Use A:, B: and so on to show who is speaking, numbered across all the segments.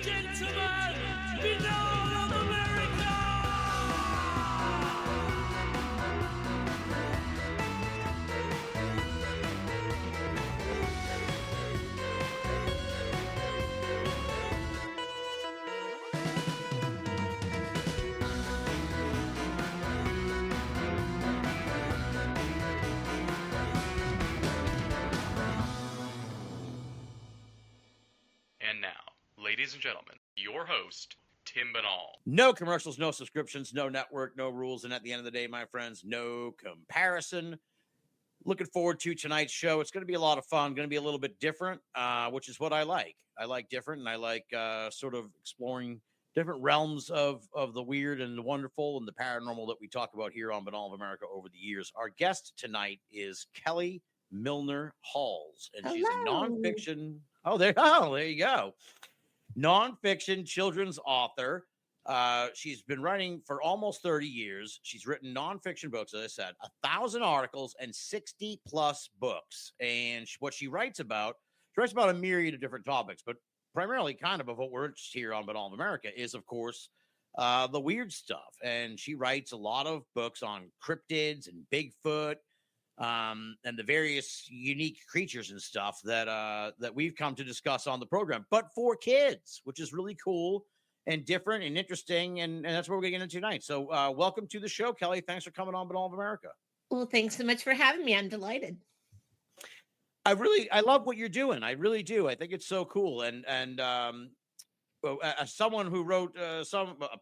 A: gentlemen, Binnall of America!
B: And now, ladies and gentlemen, your host, Tim Binnall.
C: No commercials, no subscriptions, no network, no rules. And at the end of the day, my friends, no comparison. Looking forward to tonight's show. It's going to be a lot of fun, going to be a little bit different, which is what I like. I like different, and I like sort of exploring different realms of the weird and the wonderful and the paranormal that we talk about here on Binnall of America over the years. Our guest tonight is Kelly Milner Halls, and she's a nonfiction. Oh, there you go. Nonfiction children's author. She's been writing for almost 30 years. She's written nonfiction books, as I said, 1,000 articles and 60 plus books. And what she writes about a myriad of different topics, but primarily kind of what we're interested here on Binnall of America is, of course, the weird stuff. And she writes a lot of books on cryptids and Bigfoot, and the various unique creatures and stuff that we've come to discuss on the program, but for kids, which is really cool and different and interesting, and that's what we're getting into tonight. So welcome to the show, Kelly. Thanks for coming on Binnall of America.
D: Well, thanks so much for having me. I'm delighted.
C: I love what you're doing. I really do. I think it's so cool. And as someone who wrote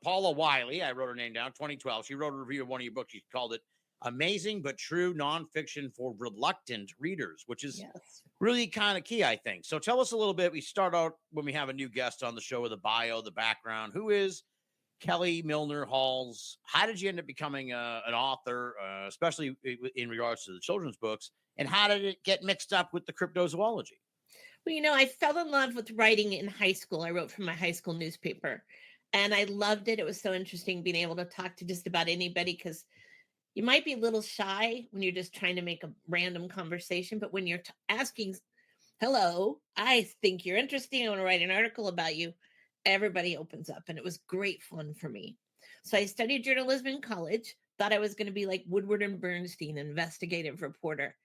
C: Paula Wiley, I wrote her name down, 2012. She wrote a review of one of your books. She called it Amazing but True Nonfiction for Reluctant Readers, which is really kind of key, I think. So tell us a little bit. We start out when we have a new guest on the show with a bio, the background. Who is Kelly Milner Halls? How did you end up becoming an author, especially in regards to the children's books? And how did it get mixed up with the cryptozoology?
D: Well, I fell in love with writing in high school. I wrote for my high school newspaper, and I loved it. It was so interesting being able to talk to just about anybody, because you might be a little shy when you're just trying to make a random conversation, but when you're asking, hello, I think you're interesting, I want to write an article about you, everybody opens up, and it was great fun for me. So I studied journalism in college, thought I was going to be like Woodward and Bernstein, investigative reporter.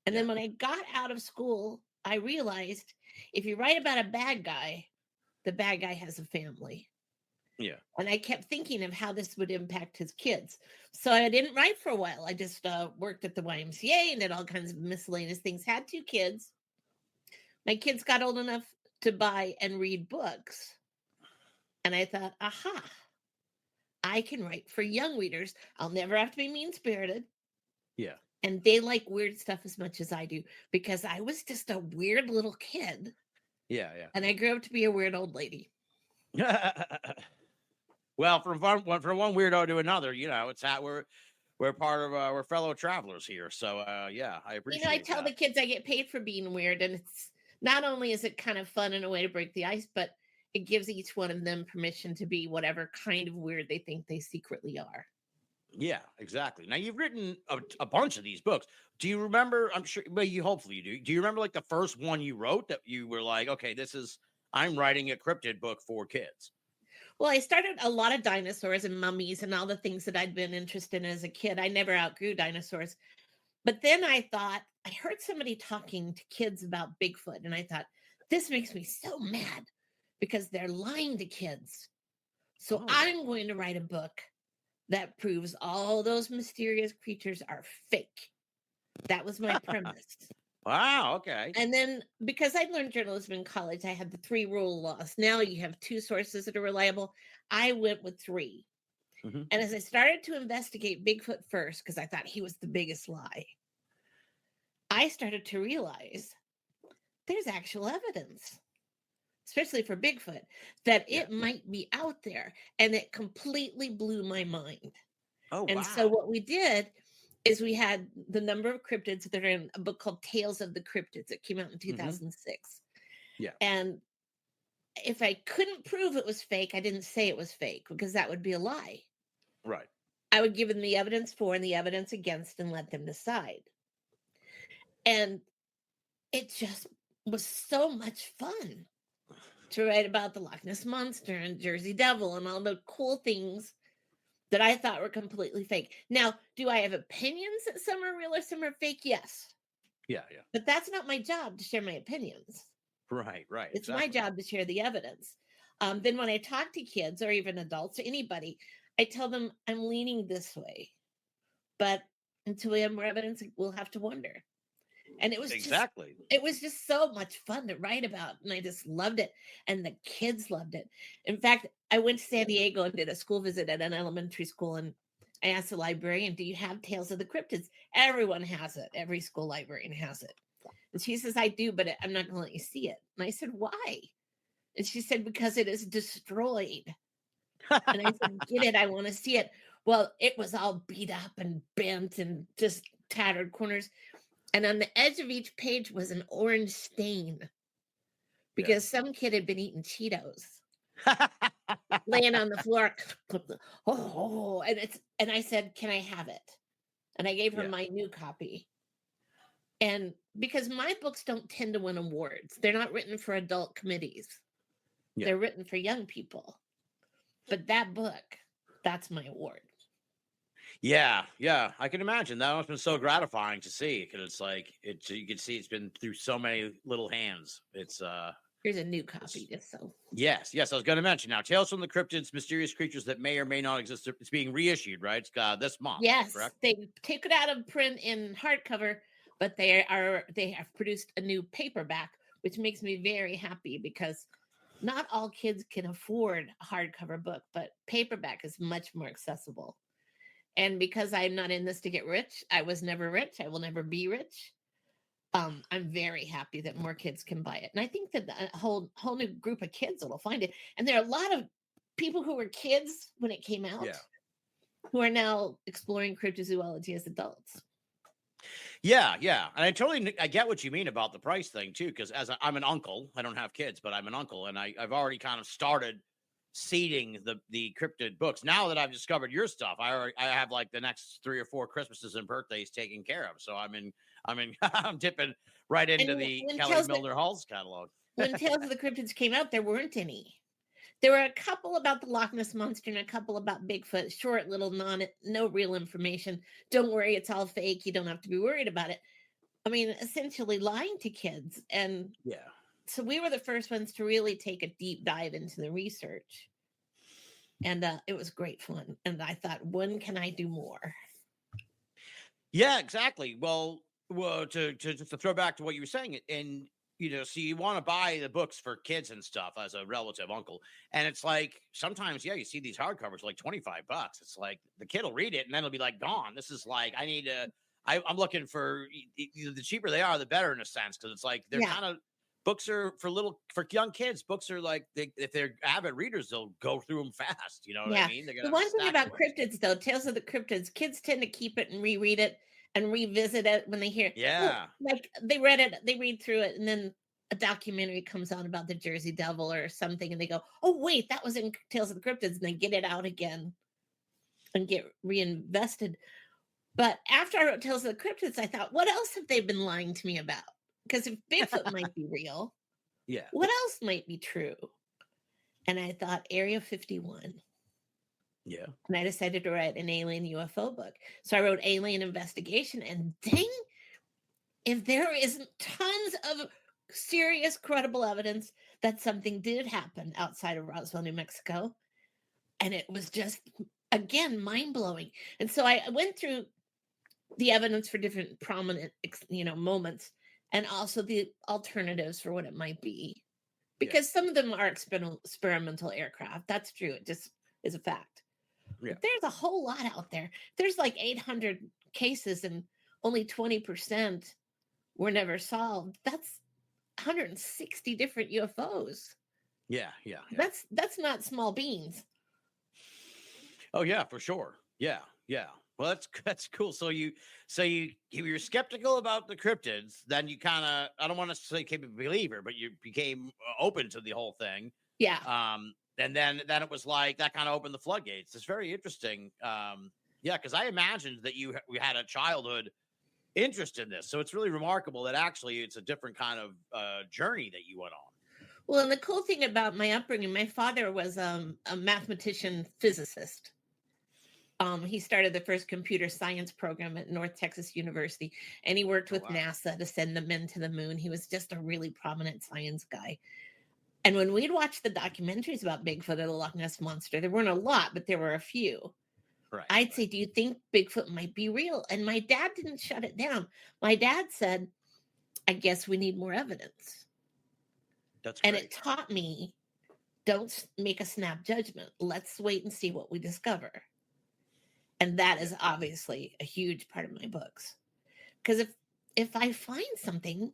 D: And then when I got out of school, I realized if you write about a bad guy, the bad guy has a family.
C: Yeah.
D: And I kept thinking of how this would impact his kids. So I didn't write for a while. I just worked at the YMCA and did all kinds of miscellaneous things. Had 2 kids. My kids got old enough to buy and read books. And I thought, aha, I can write for young readers. I'll never have to be mean-spirited.
C: Yeah.
D: And they like weird stuff as much as I do, because I was just a weird little kid.
C: Yeah.
D: And I grew up to be a weird old lady.
C: Well, from one weirdo to another, it's how we're part of we're fellow travelers here. So yeah, I appreciate.
D: I tell the kids I get paid for being weird, and it's not only is it kind of fun in a way to break the ice, but it gives each one of them permission to be whatever kind of weird they think they secretly are.
C: Yeah, exactly. Now, you've written a bunch of these books. Do you remember? I'm sure, but hopefully you do. Do you remember like the first one you wrote that you were like, okay, I'm writing a cryptid book for kids?
D: Well, I started a lot of dinosaurs and mummies and all the things that I'd been interested in as a kid. I never outgrew dinosaurs. But then I thought, I heard somebody talking to kids about Bigfoot, and I thought, this makes me so mad because they're lying to kids. So I'm going to write a book that proves all those mysterious creatures are fake. That was my premise.
C: Wow, okay.
D: And then because I learned journalism in college, I had the 3 rule laws. Now you have 2 sources that are reliable. I went with 3. Mm-hmm. And as I started to investigate Bigfoot first, because I thought he was the biggest lie, I started to realize there's actual evidence, especially for Bigfoot, that it might be out there. And it completely blew my mind.
C: Oh,
D: and so what we did is we had the number of cryptids that are in a book called Tales of the Cryptids. It came out in 2006.
C: Mm-hmm. Yeah.
D: And if I couldn't prove it was fake, I didn't say it was fake, because that would be a lie.
C: Right.
D: I would give them the evidence for and the evidence against and let them decide. And it just was so much fun to write about the Loch Ness Monster and Jersey Devil and all the cool things that I thought were completely fake. Now, do I have opinions that some are real or some are fake? Yes.
C: Yeah.
D: But that's not my job to share my opinions.
C: Right.
D: It's my job to share the evidence. Then when I talk to kids or even adults or anybody, I tell them I'm leaning this way. But until we have more evidence, we'll have to wonder. And it was just so much fun to write about. And I just loved it. And the kids loved it. In fact, I went to San Diego and did a school visit at an elementary school. And I asked the librarian, do you have Tales of the Cryptids? Everyone has it. Every school librarian has it. And she says, I do, but I'm not going to let you see it. And I said, why? And she said, because it is destroyed. And I said, get it. I want to see it. Well, it was all beat up and bent and just tattered corners. And on the edge of each page was an orange stain because some kid had been eating Cheetos, laying on the floor. Oh, and I said, can I have it? And I gave her my new copy. And because my books don't tend to win awards, they're not written for adult committees. Yeah. They're written for young people. But that book, that's my award.
C: Yeah, I can imagine. That must have been so gratifying to see, because it's like you can see it's been through so many little hands. It's
D: here's a new copy, just so.
C: Yes. I was going to mention now. Tales from the Cryptids: Mysterious Creatures That May or May Not Exist. It's being reissued, right? It's this month.
D: Yes,
C: correct?
D: They take it out of print in hardcover, but they have produced a new paperback, which makes me very happy because not all kids can afford a hardcover book, but paperback is much more accessible. And because I'm not in this to get rich, I was never rich. I will never be rich. I'm very happy that more kids can buy it. And I think that a whole new group of kids will find it. And there are a lot of people who were kids when it came out who are now exploring cryptozoology as adults.
C: Yeah. And I get what you mean about the price thing too, because I'm an uncle, I don't have kids, but I'm an uncle, and I've already kind of started seeding the cryptid books. Now that I've discovered your stuff, I have like the next 3 or 4 Christmases and birthdays taken care of. So I'm dipping right into the Kelly Milner Halls catalog.
D: When Tales of the Cryptids came out, there weren't any. There were a couple about the Loch Ness Monster and a couple about Bigfoot, short little no real information. Don't worry, it's all fake. You don't have to be worried about it. I mean, essentially lying to kids. And so we were the first ones to really take a deep dive into the research. And it was great fun. And I thought, when can I do more?
C: Yeah, exactly. Well, to throw back to what you were saying, and so you want to buy the books for kids and stuff as a relative uncle, and it's like sometimes you see these hardcovers like $25. It's like the kid will read it and then it'll be like gone. This is like I'm looking for the cheaper they are, the better in a sense, because it's like they're kind of books are for young kids. Books are like if they're avid readers, they'll go through them fast. You know what I mean?
D: The one thing about cryptids, though, Tales of the Cryptids, kids tend to keep it and reread it and revisit it when they hear. Like they read through it, and then a documentary comes on about the Jersey Devil or something, and they go, "Oh wait, that was in Tales of the Cryptids," and they get it out again and get reinvested. But after I wrote Tales of the Cryptids, I thought, what else have they been lying to me about? Because if Bigfoot might be real, what else might be true? And I thought Area 51.
C: Yeah.
D: And I decided to write an alien UFO book. So I wrote Alien Investigation, and dang, if there isn't tons of serious, credible evidence that something did happen outside of Roswell, New Mexico. And it was just, again, mind-blowing. And so I went through the evidence for different prominent, moments, and also the alternatives for what it might be. Because some of them are experimental aircraft. That's true. It just is a fact. Yeah. But there's a whole lot out there. There's like 800 cases and only 20% were never solved. That's 160 different UFOs.
C: Yeah.
D: That's not small beans.
C: Oh yeah, for sure. Yeah. Well, that's cool. So you're skeptical about the cryptids, then you kind of, I don't want to say became a believer, but you became open to the whole thing.
D: Yeah.
C: And then it was like that kind of opened the floodgates. It's very interesting. Because I imagined that we had a childhood interest in this, so it's really remarkable that actually it's a different kind of journey that you went on.
D: Well, and the cool thing about my upbringing, my father was a mathematician physicist. He started the first computer science program at North Texas University, and he worked
C: Oh,
D: with
C: wow.
D: NASA to send the men to the moon. He was just a really prominent science guy. And when we'd watch the documentaries about Bigfoot or the Loch Ness Monster, there weren't a lot, but there were a few.
C: Right.
D: I'd say, do you think Bigfoot might be real? And my dad didn't shut it down. My dad said, I guess we need more evidence.
C: That's
D: And
C: great.
D: it taught me, don't make a snap judgment. Let's wait and see what we discover. And that is obviously a huge part of my books. Because if I find something,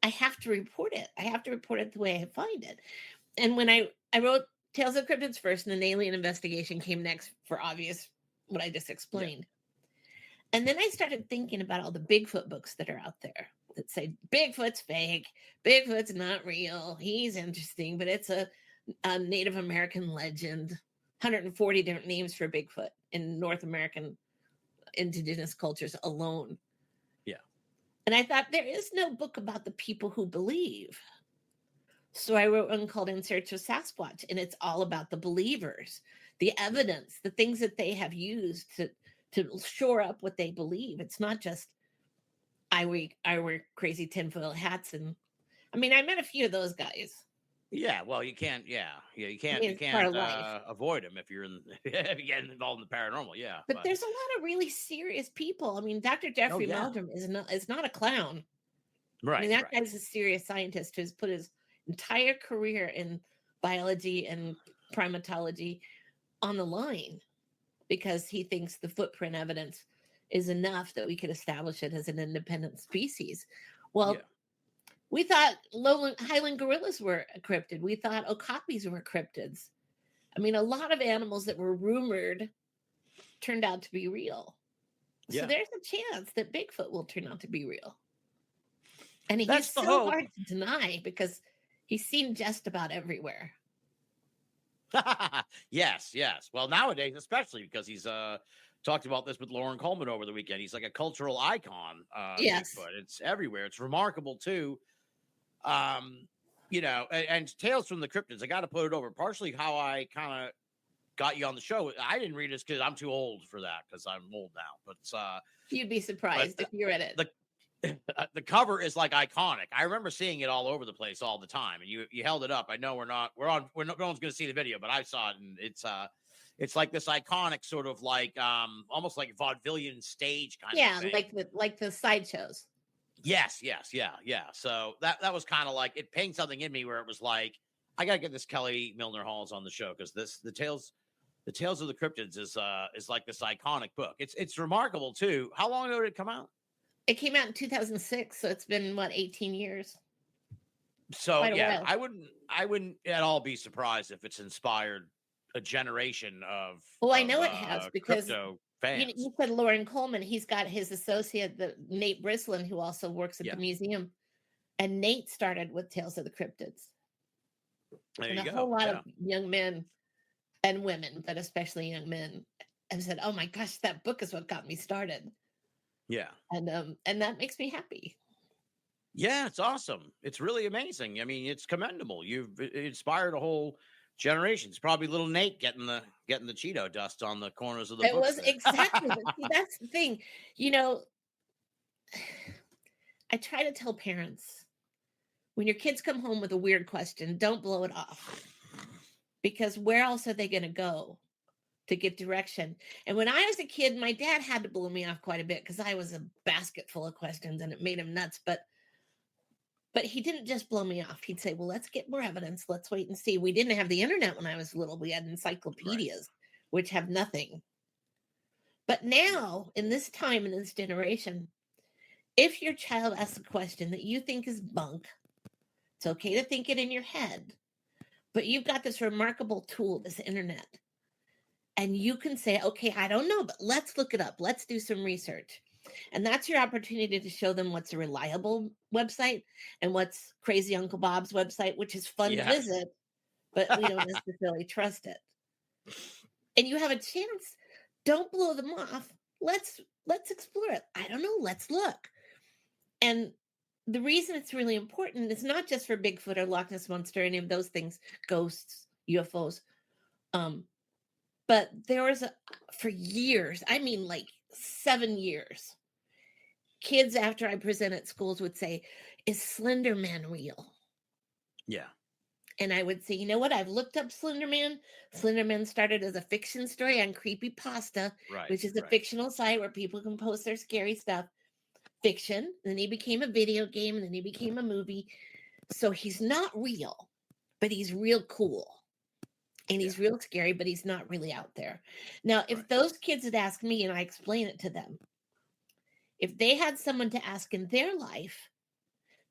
D: I have to report it. I have to report it the way I find it. And when I wrote Tales of Cryptids first, and an alien investigation came next for obvious what I just explained. And then I started thinking about all the Bigfoot books that are out there that say Bigfoot's fake, Bigfoot's not real, he's interesting, but it's a Native American legend. 140 different names for Bigfoot in North American indigenous cultures alone.
C: Yeah.
D: And I thought there is no book about the people who believe. So I wrote one called In Search of Sasquatch, and it's all about the believers, the evidence, the things that they have used to shore up what they believe. It's not just I wear crazy tinfoil hats, and I mean I met a few of those guys.
C: Yeah, well, you can't. Yeah, you can't. You
D: It's part
C: can't
D: of life.
C: avoid them if you're in. If you get involved in the paranormal. Yeah,
D: But there's a lot of really serious people. I mean, Dr. Jeffrey
C: yeah.
D: Meldrum is not a clown.
C: right.
D: I mean, that
C: right.
D: guy's a serious scientist who's put his entire career in biology and primatology on the line because he thinks the footprint evidence is enough that we could establish it as an independent species. Well,
C: Yeah.
D: we thought Highland gorillas were a cryptid. We thought okapis were cryptids. I mean, a lot of animals that were rumored turned out to be real.
C: Yeah.
D: So there's a chance that Bigfoot will turn out to be real. And
C: That's
D: he's
C: the
D: so
C: hope.
D: hard to deny because he's seen just about everywhere.
C: yes. Well, nowadays, especially because he's talked about this with Lauren Coleman over the weekend. He's like a cultural icon.
D: Yes.
C: Bigfoot. It's everywhere. It's remarkable too. And Tales from the Cryptids. I got to put it over. Partially how I kind of got you on the show. I didn't read this because I'm too old for that because I'm old now. But
D: you'd be surprised if you read it.
C: The cover is like iconic. I remember seeing it all over the place all the time, and you held it up. I know no one's going to see the video, but I saw it, and it's like this iconic sort of like almost like vaudevillian stage kind of thing.
D: like the sideshows.
C: Yes, yeah. So that was kind of like it painted something in me where it was like I got to get this Kelly Milner Halls on the show because the Tales of the Cryptids is like this iconic book. It's remarkable too. How long ago did it come out?
D: It came out in 2006, so it's been 18 years.
C: So yeah, I wouldn't at all be surprised if it's inspired a generation of.
D: Well, I know it has because
C: crypto fans.
D: You said Lauren Coleman. He's got his associate, Nate Brislin, who also works at the museum, and Nate started with Tales of the Cryptids.
C: There
D: and a whole lot of young men and women, but especially young men, have said, "Oh my gosh, that book is what got me started."
C: Yeah.
D: And that makes me happy.
C: Yeah, it's awesome. It's really amazing. I mean, it's commendable. You've inspired a whole generation. It's probably little Nate getting the Cheeto dust on the corners of the
D: It was exactly. But see, that's the thing. I try to tell parents when your kids come home with a weird question, don't blow it off. Because where else are they going to go to get direction? And when I was a kid, my dad had to blow me off quite a bit because I was a basket full of questions and it made him nuts. But he didn't just blow me off. He'd say, well, let's get more evidence. Let's wait and see. We didn't have the internet when I was little. We had encyclopedias, which have nothing. But now, in this time, in this generation, if your child asks a question that you think is bunk, it's okay to think it in your head. But you've got this remarkable tool, this internet. And you can say, okay, I don't know, but let's look it up. Let's do some research. And that's your opportunity to show them what's a reliable website and what's Crazy Uncle Bob's website, which is fun to visit, but we don't necessarily trust it. And you have a chance. Don't blow them off. Let's explore it. I don't know. Let's look. And the reason it's really important is not just for Bigfoot or Loch Ness Monster, any of those things, ghosts, UFOs. But there was for years, I mean, like 7 years, kids after I present at schools would say, "Is Slender Man real?"
C: Yeah.
D: And I would say, you know what? I've looked up Slender Man. Slender Man started as a fiction story on Creepypasta,
C: Right.
D: which is a
C: right.
D: fictional site where people can post their scary stuff. Fiction. Then he became a video game, and then he became a movie. So he's not real, but he's real cool. And he's real scary, but he's not really out there. Now, if
C: Right.
D: those kids had asked me and I explain it to them, if they had someone to ask in their life,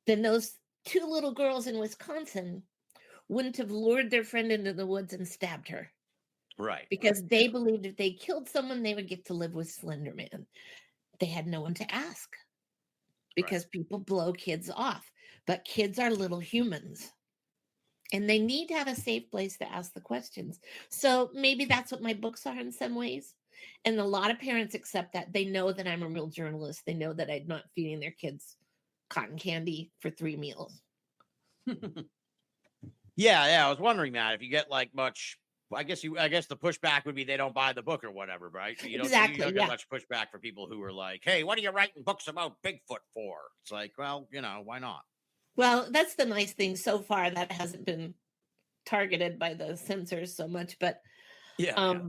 D: then those 2 little girls in Wisconsin wouldn't have lured their friend into the woods and stabbed her
C: Right.
D: because
C: right.
D: they believed if they killed someone, they would get to live with Slender Man. They had no one to ask because people blow kids off, but kids are little humans and they need to have a safe place to ask the questions. So maybe that's what my books are in some ways. And a lot of parents accept that. They know that I'm a real journalist. They know that I'm not feeding their kids cotton candy for 3 meals.
C: Yeah, I was wondering that if you get like much. I guess the pushback would be they don't buy the book or whatever, right? You don't
D: Exactly,
C: get much pushback for people who are like, "Hey, what are you writing books about Bigfoot for?" It's like, well, why not?
D: Well, that's the nice thing so far that hasn't been targeted by the censors so much, but
C: Yeah.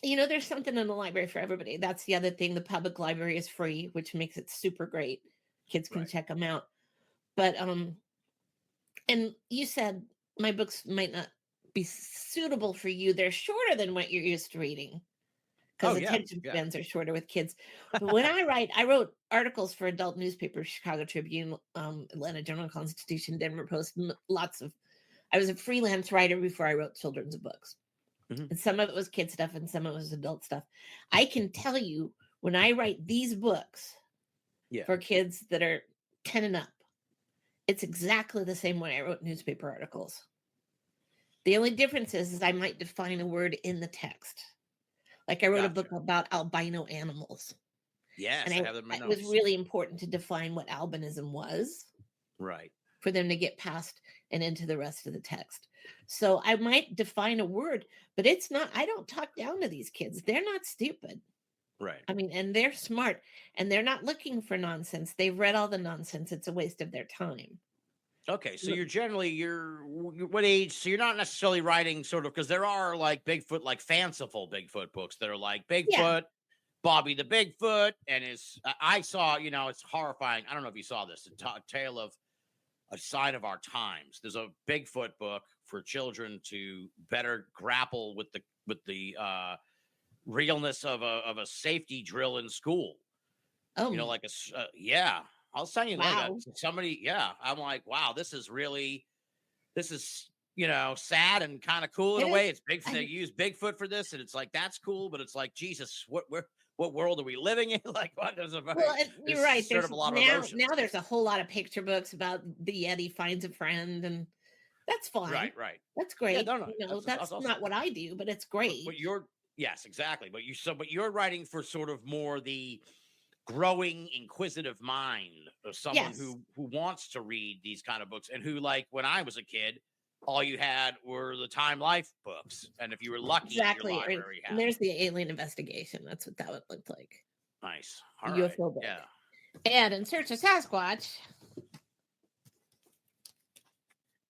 D: there's something in the library for everybody. That's the other thing. The public library is free, which makes it super great. Kids can
C: Right.
D: check them out. But and you said my books might not be suitable for you. They're shorter than what you're used to reading because attention spans are shorter with kids. But when I wrote articles for adult newspapers, Chicago Tribune, Atlanta Journal-Constitution, Denver Post, I was a freelance writer before I wrote children's books.
C: Mhm.
D: And some of it was kid stuff and some of it was adult stuff. I can tell you when I write these books for kids that are 10 and up, it's exactly the same way I wrote newspaper articles. The only difference is I might define a word in the text. Like I wrote a book about albino animals.
C: Yes,
D: and
C: I have them in my
D: it
C: notes.
D: was really important to define what albinism was.
C: Right.
D: For them to get past and into the rest of the text. So I might define a word, but it's not, I don't talk down to these kids. They're not stupid.
C: Right.
D: I mean, and they're smart and they're not looking for nonsense. They've read all the nonsense. It's a waste of their time.
C: Okay, so you're what age? So you're not necessarily writing sort of because there are like Bigfoot, like fanciful Bigfoot books that are like Bigfoot, Bobby the Bigfoot, and I saw, it's horrifying. I don't know if you saw this, a tale of a sign of our times. There's a Bigfoot book for children to better grapple with the realness of a safety drill in school.
D: Oh,
C: Like I'll send you like somebody. Yeah, I'm like, wow, this is sad and kind of cool in a way. It's Bigfoot. They use Bigfoot for this, and it's like that's cool, but it's like Jesus, what world are we living in? Like, what does it?
D: Well, you're right.
C: There's a lot of emotions.
D: Now there's a whole lot of picture books about the Yeti finds a friend, and that's fine.
C: Right.
D: That's great.
C: No,
D: that's not what I do, but it's great.
C: But yes, exactly. But you're writing for sort of more the growing inquisitive mind of someone who wants to read these kind of books and who, like when I was a kid, all you had were the Time Life books, and if you were lucky, your library had.
D: And there's the alien investigation. That's what that would look like.
C: Nice.
D: All right. UFO book. Yeah. And In Search of Sasquatch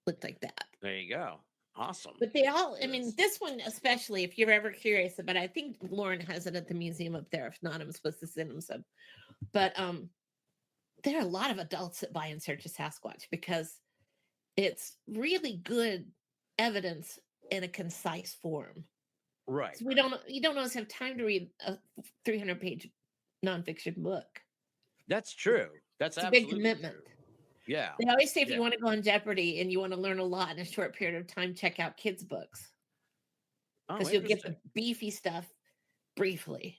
D: looked like that.
C: There you go. Awesome.
D: But they all, I mean, this one especially, if you're ever curious about it, I think Lauren has it at the museum up there. If not, I'm supposed to send them some. But there are a lot of adults that buy In Search of Sasquatch because it's really good evidence in a concise form.
C: Right.
D: So you don't always have time to read a 300-page nonfiction book.
C: That's true. That's
D: a big commitment.
C: True. Yeah.
D: They always say if you want to go on Jeopardy and you want to learn a lot in a short period of time, check out kids' books. Because you'll get the beefy stuff briefly.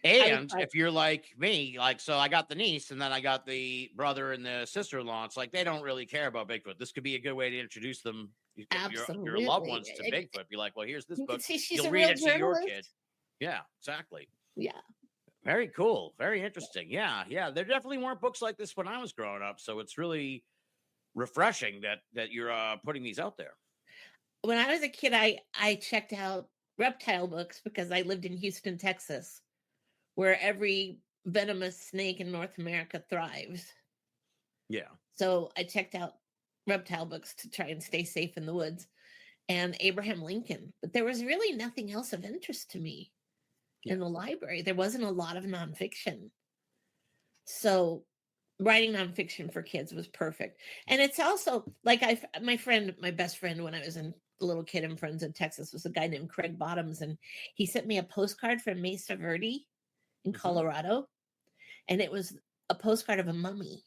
C: And if you're like me, so I got the niece and then I got the brother and the sister-in-law. It's like they don't really care about Bigfoot. This could be a good way to introduce them, your loved ones, to Bigfoot. Be like, well, here's this book.
D: She's
C: You'll
D: a
C: read
D: real
C: it
D: journalist.
C: to your kid. Yeah, exactly.
D: Yeah.
C: Very cool. Very interesting. Yeah, yeah. There definitely weren't books like this when I was growing up, so it's really refreshing that you're putting these out there.
D: When I was a kid, I checked out reptile books because I lived in Houston, Texas, where every venomous snake in North America thrives.
C: Yeah.
D: So I checked out reptile books to try and stay safe in the woods, and Abraham Lincoln. But there was really nothing else of interest to me in the library. There wasn't a lot of nonfiction. So writing nonfiction for kids was perfect. And it's also like my best friend when I was a little kid and friends in Texas was a guy named Craig Bottoms. And he sent me a postcard from Mesa Verde in Colorado. And it was a postcard of a mummy.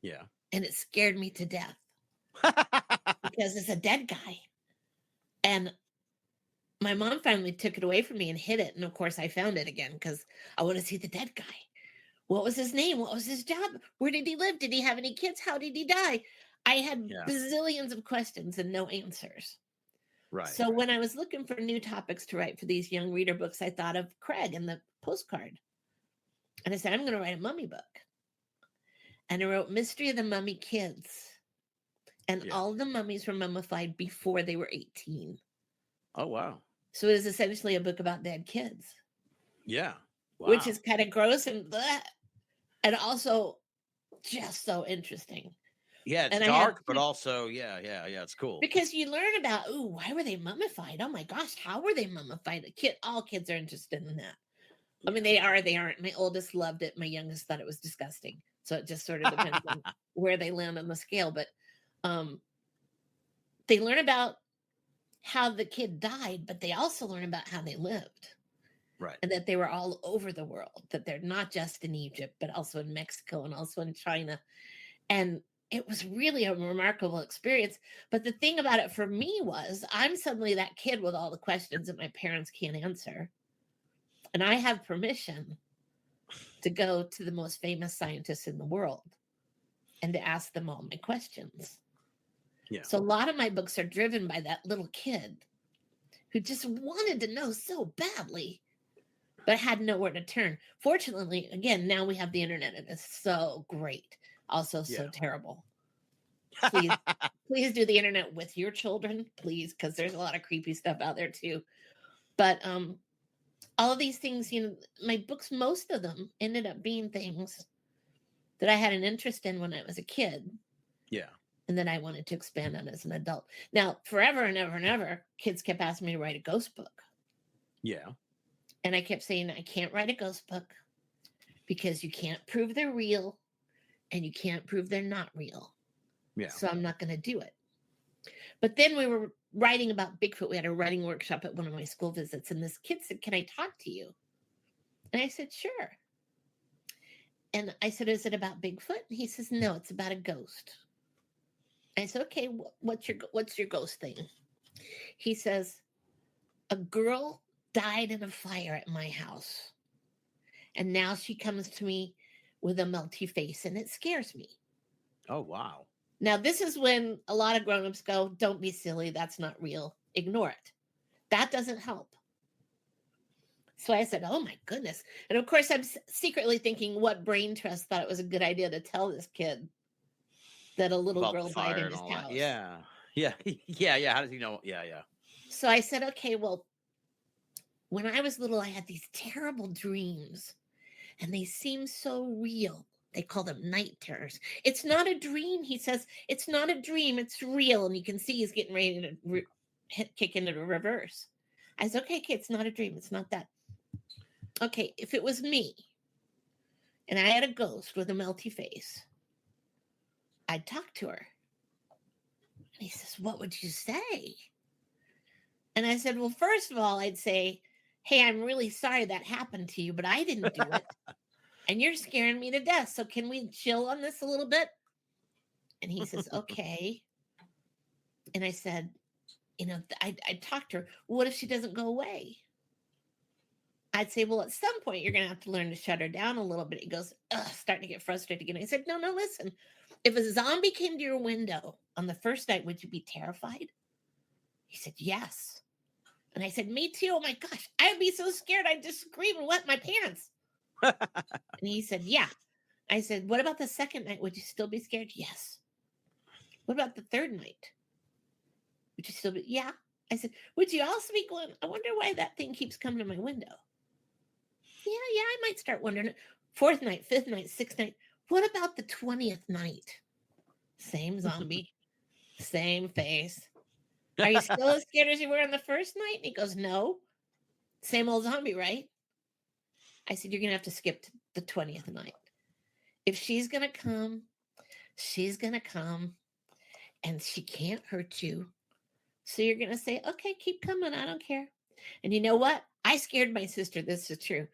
C: Yeah.
D: And it scared me to death because it's a dead guy. And my mom finally took it away from me and hid it. And of course, I found it again because I want to see the dead guy. What was his name? What was his job? Where did he live? Did he have any kids? How did he die? I had bazillions of questions and no answers.
C: Right.
D: So when I was looking for new topics to write for these young reader books, I thought of Craig and the postcard. And I said, I'm going to write a mummy book. And I wrote Mystery of the Mummy Kids. And all of the mummies were mummified before they were 18.
C: Oh, wow.
D: So it is essentially a book about dead kids.
C: Yeah. Wow.
D: Which is kind of gross and also just so interesting.
C: Yeah, it's dark, but also, yeah, it's cool.
D: Because you learn about, why were they mummified? Oh my gosh, how were they mummified? All kids are interested in that. I mean, they aren't. My oldest loved it. My youngest thought it was disgusting. So it just sort of depends on where they land on the scale. But they learn about how the kid died, but they also learn about how they lived.
C: Right.
D: And that they were all over the world, that they're not just in Egypt, but also in Mexico and also in China. And it was really a remarkable experience. But the thing about it for me was I'm suddenly that kid with all the questions that my parents can't answer. And I have permission to go to the most famous scientists in the world and to ask them all my questions.
C: Yeah.
D: So a lot of my books are driven by that little kid who just wanted to know so badly, but had nowhere to turn. Fortunately, again, now we have the internet and it's so great. Also so terrible. Please do the internet with your children, please, because there's a lot of creepy stuff out there too. But all of these things, my books, most of them ended up being things that I had an interest in when I was a kid.
C: Yeah.
D: And then I wanted to expand on as an adult. Now, forever and ever and ever, kids kept asking me to write a ghost book.
C: Yeah.
D: And I kept saying, I can't write a ghost book because you can't prove they're real and you can't prove they're not real.
C: Yeah.
D: So I'm not going to do it. But then we were writing about Bigfoot. We had a writing workshop at one of my school visits. And this kid said, can I talk to you? And I said, sure. And I said, is it about Bigfoot? And he says, no, it's about a ghost. I said, okay, what's your ghost thing? He says, a girl died in a fire at my house. And now she comes to me with a melty face and it scares me.
C: Oh, wow.
D: Now, this is when a lot of grownups go, don't be silly. That's not real. Ignore it. That doesn't help. So I said, oh my goodness. And of course, I'm secretly thinking what brain trust thought it was a good idea to tell this kid that a little girl died in his house.
C: Yeah. How does he know? Yeah.
D: So I said, okay, well, when I was little, I had these terrible dreams and they seemed so real. They call them night terrors. It's not a dream, he says. It's not a dream. It's real. And you can see he's getting ready to kick into the reverse. I said, okay, it's not a dream. It's not that. Okay, if it was me and I had a ghost with a melty face, I'd talk to her. And he says, what would you say? And I said, well, first of all, I'd say, hey, I'm really sorry that happened to you, but I didn't do it. And you're scaring me to death. So can we chill on this a little bit? And he says, okay. And I said, I'd talk to her. What if she doesn't go away? I'd say, well, at some point, you're going to have to learn to shut her down a little bit. He goes, starting to get frustrated again. I said, no, listen. If a zombie came to your window on the first night, would you be terrified? He said, yes. And I said, me too. Oh my gosh, I'd be so scared. I'd just scream and wet my pants. And he said, yeah. I said, what about the second night? Would you still be scared? Yes. What about the third night? Would you still be? Yeah. I said, would you also be going, I wonder why that thing keeps coming to my window? Yeah, I might start wondering. Fourth night, fifth night, sixth night. What about the 20th night? Same zombie, same face. Are you still as scared as you were on the first night? And he goes, no. Same old zombie, right? I said, you're going to have to skip to the 20th night. If she's going to come, she's going to come and she can't hurt you. So you're going to say, okay, keep coming. I don't care. And you know what? I scared my sister. This is true.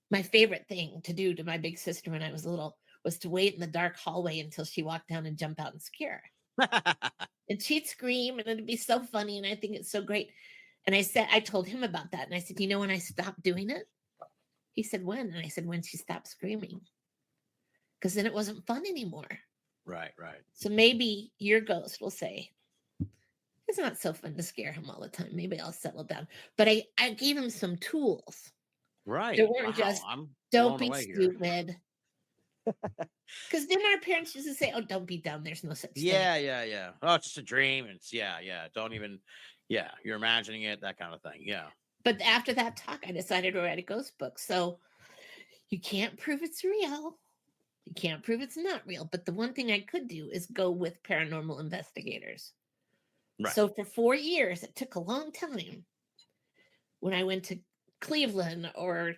D: My favorite thing to do to my big sister when I was little was to wait in the dark hallway until she walked down and jump out and scare her. And she'd scream and it'd be so funny. And I think it's so great. And I told him about that. And I said, you know, when I stopped doing it, he said, when? And I said, when she stopped screaming. Because then it wasn't fun anymore.
C: Right.
D: So maybe your ghost will say, it's not so fun to scare him all the time. Maybe I'll settle down. But I gave him some tools.
C: Right.
D: They weren't just,
C: I'm
D: don't
C: blown
D: be
C: away here.
D: stupid. Because then our parents used to say, oh, don't be dumb. There's no such thing.
C: Yeah. Oh, it's just a dream. It's yeah. Don't even. Yeah, you're imagining it. That kind of thing. Yeah.
D: But after that talk, I decided to write a ghost book. So you can't prove it's real. You can't prove it's not real. But the one thing I could do is go with paranormal investigators.
C: Right.
D: So for 4 years, it took a long time. When I went to Cleveland or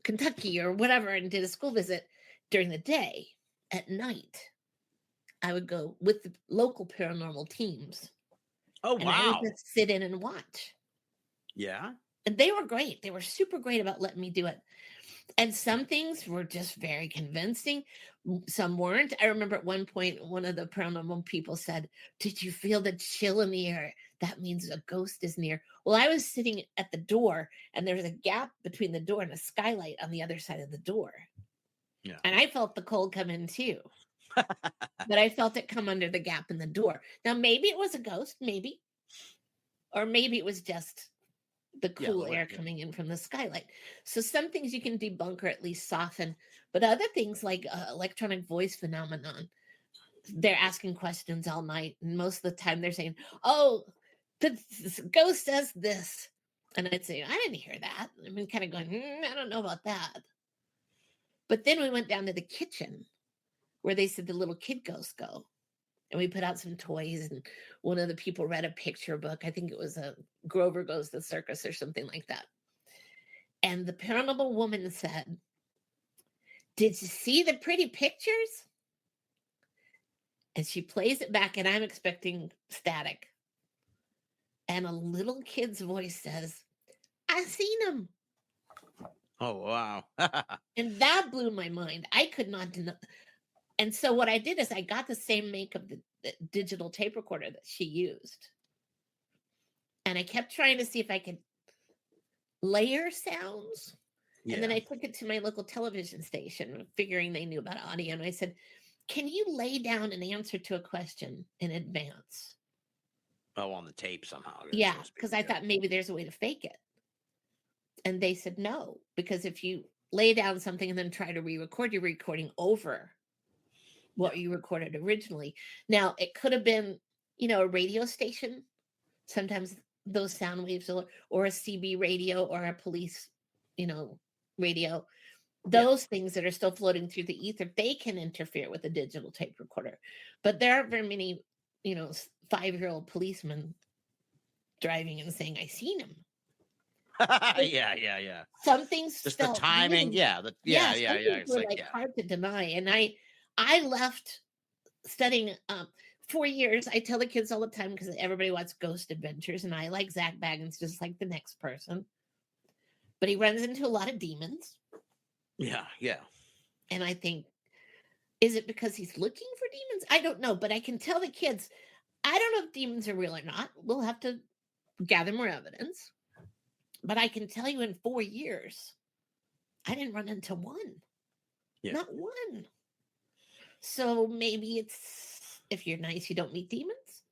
D: Kentucky or whatever and did a school visit during the day, at night, I would go with the local paranormal teams.
C: Oh,
D: And I
C: wow.
D: would just sit in and watch.
C: Yeah.
D: And they were great. They were super great about letting me do it. And some things were just very convincing. Some weren't. I remember at one point, one of the paranormal people said, did you feel the chill in the air? That means a ghost is near. Well, I was sitting at the door and there was a gap between the door and a skylight on the other side of the door.
C: Yeah.
D: And I felt the cold come in too. But I felt it come under the gap in the door. Now, maybe it was a ghost, maybe. Or maybe it was just the cool air coming in from the skylight. So some things you can debunk or at least soften. But other things like electronic voice phenomenon, they're asking questions all night. And most of the time they're saying, oh, the ghost says this. And I'd say, I didn't hear that. I mean, kind of going, I don't know about that. But then we went down to the kitchen where they said the little kid ghosts go. And we put out some toys and one of the people read a picture book. I think it was a Grover Goes to the Circus or something like that. And the paranormal woman said, did you see the pretty pictures? And she plays it back and I'm expecting static. And a little kid's voice says, I seen them.
C: Oh, wow.
D: And that blew my mind. I could not deny. And so what I did is I got the same make of the digital tape recorder that she used. And I kept trying to see if I could layer sounds.
C: Yeah.
D: And then I took it to my local television station, figuring they knew about audio. And I said, can you lay down an answer to a question in advance?
C: Oh, on the tape somehow.
D: Yeah, because I thought maybe there's a way to fake it. And they said no, because if you lay down something and then try to re-record, you're recording over what you recorded originally. Now, it could have been, a radio station. Sometimes those sound waves or a CB radio or a police, radio. Those things that are still floating through the ether, they can interfere with a digital tape recorder. But there aren't very many, 5-year-old policemen driving and saying, I seen him.
C: Yeah.
D: Some things
C: just the timing.
D: Really,
C: yeah.
D: It's like hard to deny. And I left studying 4 years. I tell the kids all the time because everybody wants ghost adventures, and I like Zach Baggins just like the next person. But he runs into a lot of demons.
C: Yeah.
D: And I think, is it because he's looking for demons? I don't know, but I can tell the kids, I don't know if demons are real or not. We'll have to gather more evidence. But I can tell you in 4 years, I didn't run into one.
C: Yeah.
D: Not one. So maybe it's, if you're nice, you don't meet demons.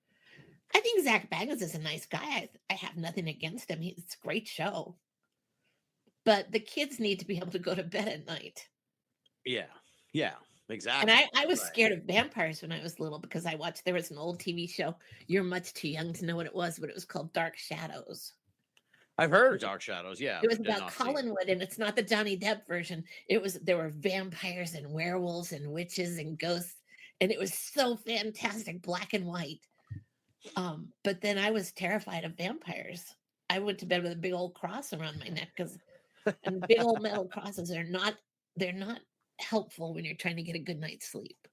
D: I think Zach Baggins is a nice guy. I have nothing against him. It's a great show. but the kids need to be able to go to bed at night.
C: Yeah. Yeah.
D: And
C: Exactly.
D: I was
C: Right.
D: scared of vampires when I was little because I watched, there was an old TV show. You're much too young to know what it was, but it was called Dark Shadows.
C: I've heard of Dark Shadows. Yeah.
D: It was
C: But did
D: about
C: not see it.
D: Collinwood, and it's not the Johnny Depp version. There were vampires and werewolves and witches and ghosts, and it was so fantastic, black and white. But then I was terrified of vampires. I went to bed with a big old cross around my neck and big old metal crosses they're not helpful when you're trying to get a good night's sleep.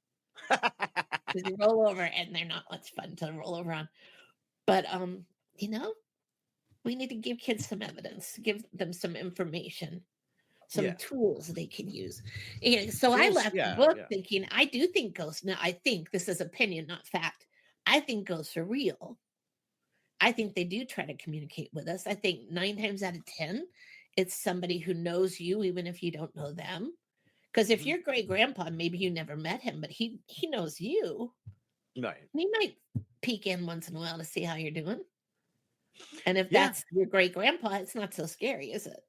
D: Because you roll over and they're not much fun to roll over on. But you know, we need to give kids some evidence, give them some information, some
C: Yeah.
D: tools they can use. And so I
C: Tools,
D: left
C: yeah,
D: the book
C: yeah.
D: thinking, I do think ghosts. Now, I think this is opinion, not fact. I think ghosts are real. I think they do try to communicate with us. I think 9 times out of 10, it's somebody who knows you, even if you don't know them. Because if
C: Mhm.
D: your great grandpa, maybe you never met him, but he knows you.
C: Right.
D: He might peek in once in a while to see how you're doing. And if
C: Yeah.
D: that's your great grandpa, it's not so scary, is it?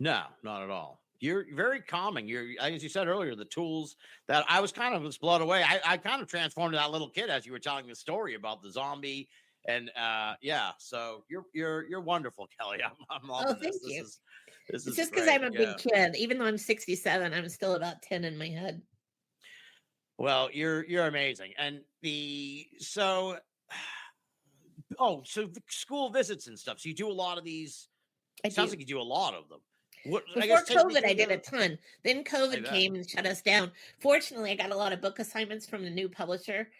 C: No, not at all. You're very calming. You're, as you said earlier, the tools that I was kind of was blown away. I kind of transformed to that little kid as you were telling the story about the zombie. And yeah, so you're wonderful, Kelly. I'm
D: Oh,
C: loving
D: thank
C: this.
D: you.
C: This
D: It's
C: is
D: just because
C: great.
D: I'm a
C: Yeah.
D: big kid. Even though I'm 67, I'm still about 10 in my head.
C: Well, you're amazing. And so the school visits and stuff. So you do a lot of these.
D: I
C: Sounds
D: do.
C: like you do a lot of them. What I
D: Before
C: guess take me
D: COVID, I
C: through
D: did a ton. Then
C: I
D: COVID
C: bet.
D: came and shut us down. Fortunately, I got a lot of book assignments from the new publisher.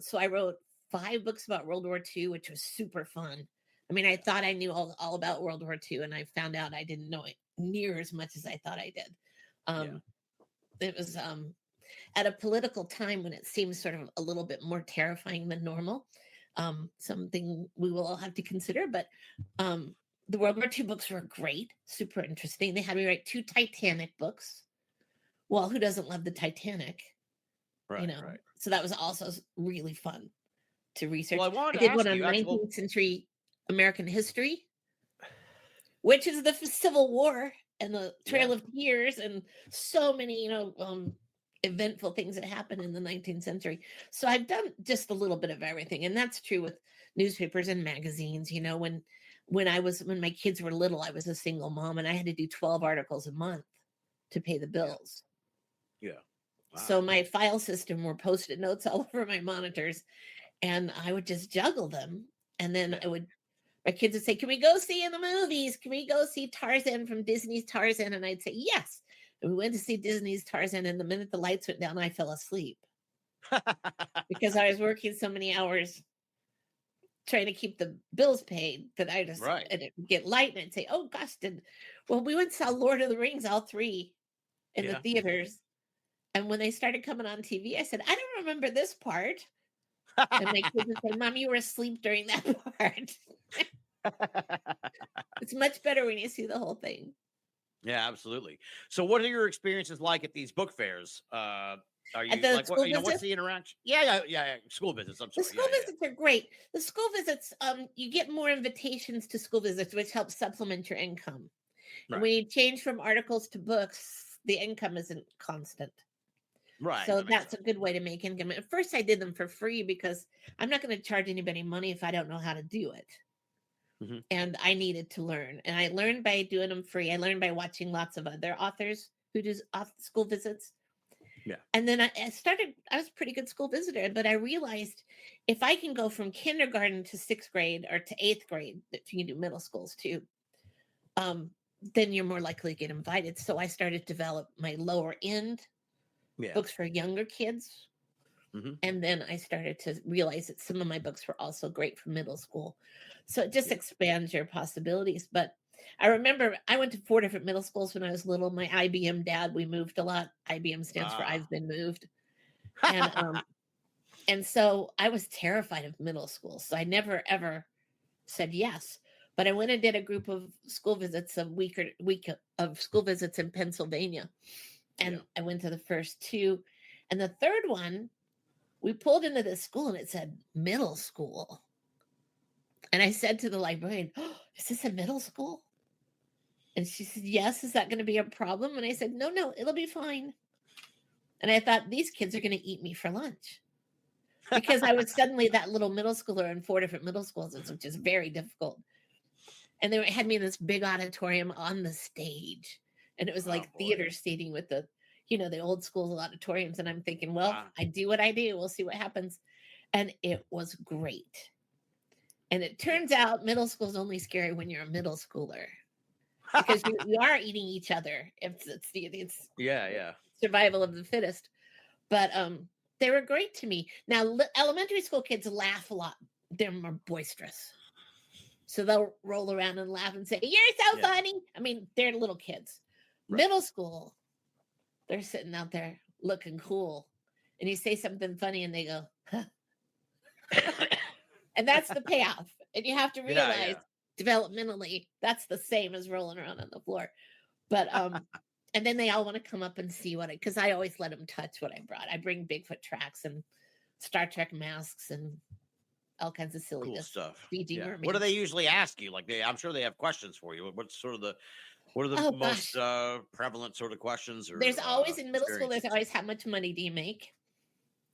D: So I wrote 5 books about World War II, which was super fun. I mean, I thought I knew all about World War II, and I found out I didn't know it near as much as I thought I did. It was at a political time when it seems sort of a little bit more terrifying than normal. Something we will all have to consider, but the World War II books were great, super interesting. They had me write 2 Titanic books. Well, who doesn't love the Titanic?
C: Right,
D: Right.
C: right.
D: So that was also really fun to research.
C: Well, I wanted
D: I
C: to
D: did one
C: ask
D: on
C: you actually.
D: 19th century American history, which is the Civil War and the Trail
C: Yeah.
D: of Tears and so many, eventful things that happened in the 19th century. So I've done just a little bit of everything. And that's true with newspapers and magazines. When my kids were little, I was a single mom and I had to do 12 articles a month to pay the bills.
C: Yeah. Wow.
D: So my file system were post-it notes all over my monitors and I would just juggle them. And then my kids would say, "Can we go see in the movies? Can we go see Tarzan from Disney's Tarzan?" And I'd say, "Yes." And we went to see Disney's Tarzan. And the minute the lights went down, I fell asleep because I was working so many hours trying to keep the bills paid that I just
C: Right.
D: and it would get light and I'd say, "Oh gosh, we went and saw Lord of the Rings, all 3 in the
C: Yeah.
D: theaters." And when they started coming on TV, I said, "I don't remember this part." And my kids would say, "Mom, you were asleep during that part." It's much better when you see the whole thing.
C: Yeah, absolutely. So, what are your experiences like at these book fairs? Are you
D: At the
C: like
D: school
C: what? What's
D: visits?
C: the interaction? Yeah. School visits. I'm
D: The
C: sorry.
D: school visits are great. The school visits, you get more invitations to school visits, which helps supplement your income. And
C: Right.
D: when you change from articles to books, the income isn't constant.
C: Right.
D: So
C: that makes
D: that's a good way to make income. At first, I did them for free because I'm not going to charge anybody money if I don't know how to do it.
C: Mhm.
D: And I needed to learn. And I learned by doing them free. I learned by watching lots of other authors who do school visits.
C: Yeah.
D: And then I was a pretty good school visitor, but I realized if I can go from kindergarten to 6th grade or to 8th grade, if you can do middle schools too, then you're more likely to get invited. So I started to develop my lower end
C: Yeah.
D: books for younger kids.
C: Mhm.
D: And then I started to realize that some of my books were also great for middle school. So it just expands your possibilities. But I remember I went to 4 different middle schools when I was little. My IBM dad, we moved a lot. IBM stands for I've been moved. And and so I was terrified of middle school. So I never ever said yes. But I went and did a group of school visits, a week of school visits in Pennsylvania. And I went to the first 2. And the third one, we pulled into this school and it said middle school. And I said to the librarian, "Oh, is this a middle school?" And she said, yes, is that going to be a problem? And I said, no, it'll be fine. And I thought, these kids are going to eat me for lunch. Because I was suddenly that little middle schooler in 4 different middle schools, which is very difficult. And they had me in this big auditorium on the stage. And it was like theater seating with the, the old school auditoriums. And I'm thinking, well, I do what I do. We'll see what happens. And it was great. And it turns out middle school is only scary when you're a middle schooler. Because you are eating each other. It's survival of the fittest. But they were great to me. Now, elementary school kids laugh a lot. They're more boisterous. So they'll roll around and laugh and say, you're so funny. I mean, they're little kids. Right. Middle school, they're sitting out there looking cool. And you say something funny and they go, huh. And that's the payoff. And you have to realize developmentally, that's the same as rolling around on the floor. But and then they all want to come up and see because I always let them touch what I brought. I bring Bigfoot tracks and Star Trek masks and all kinds of silly
C: stuff.
D: Mermaids.
C: What do they usually ask you? Like I'm sure they have questions for you. What are the most prevalent sort of questions? Or,
D: there's always in middle school. There's always, how much money do you make?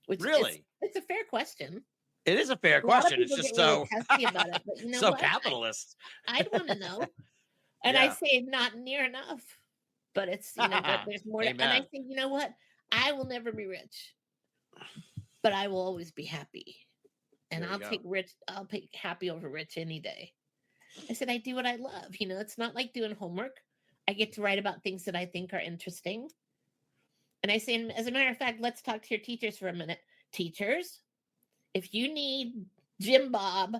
D: Which
C: really,
D: it's a fair question.
C: It is a fair question. It's just so
D: testy about it, but
C: so capitalist.
D: I'd want to know, and I say not near enough. But it's but there's more. And I think you know what? I will never be rich, but I will always be happy. And I'll take happy over rich any day. I said I do what I love. It's not like doing homework. I get to write about things that I think are interesting. And I say, as a matter of fact, let's talk to your teachers for a minute. Teachers, if you need Jim Bob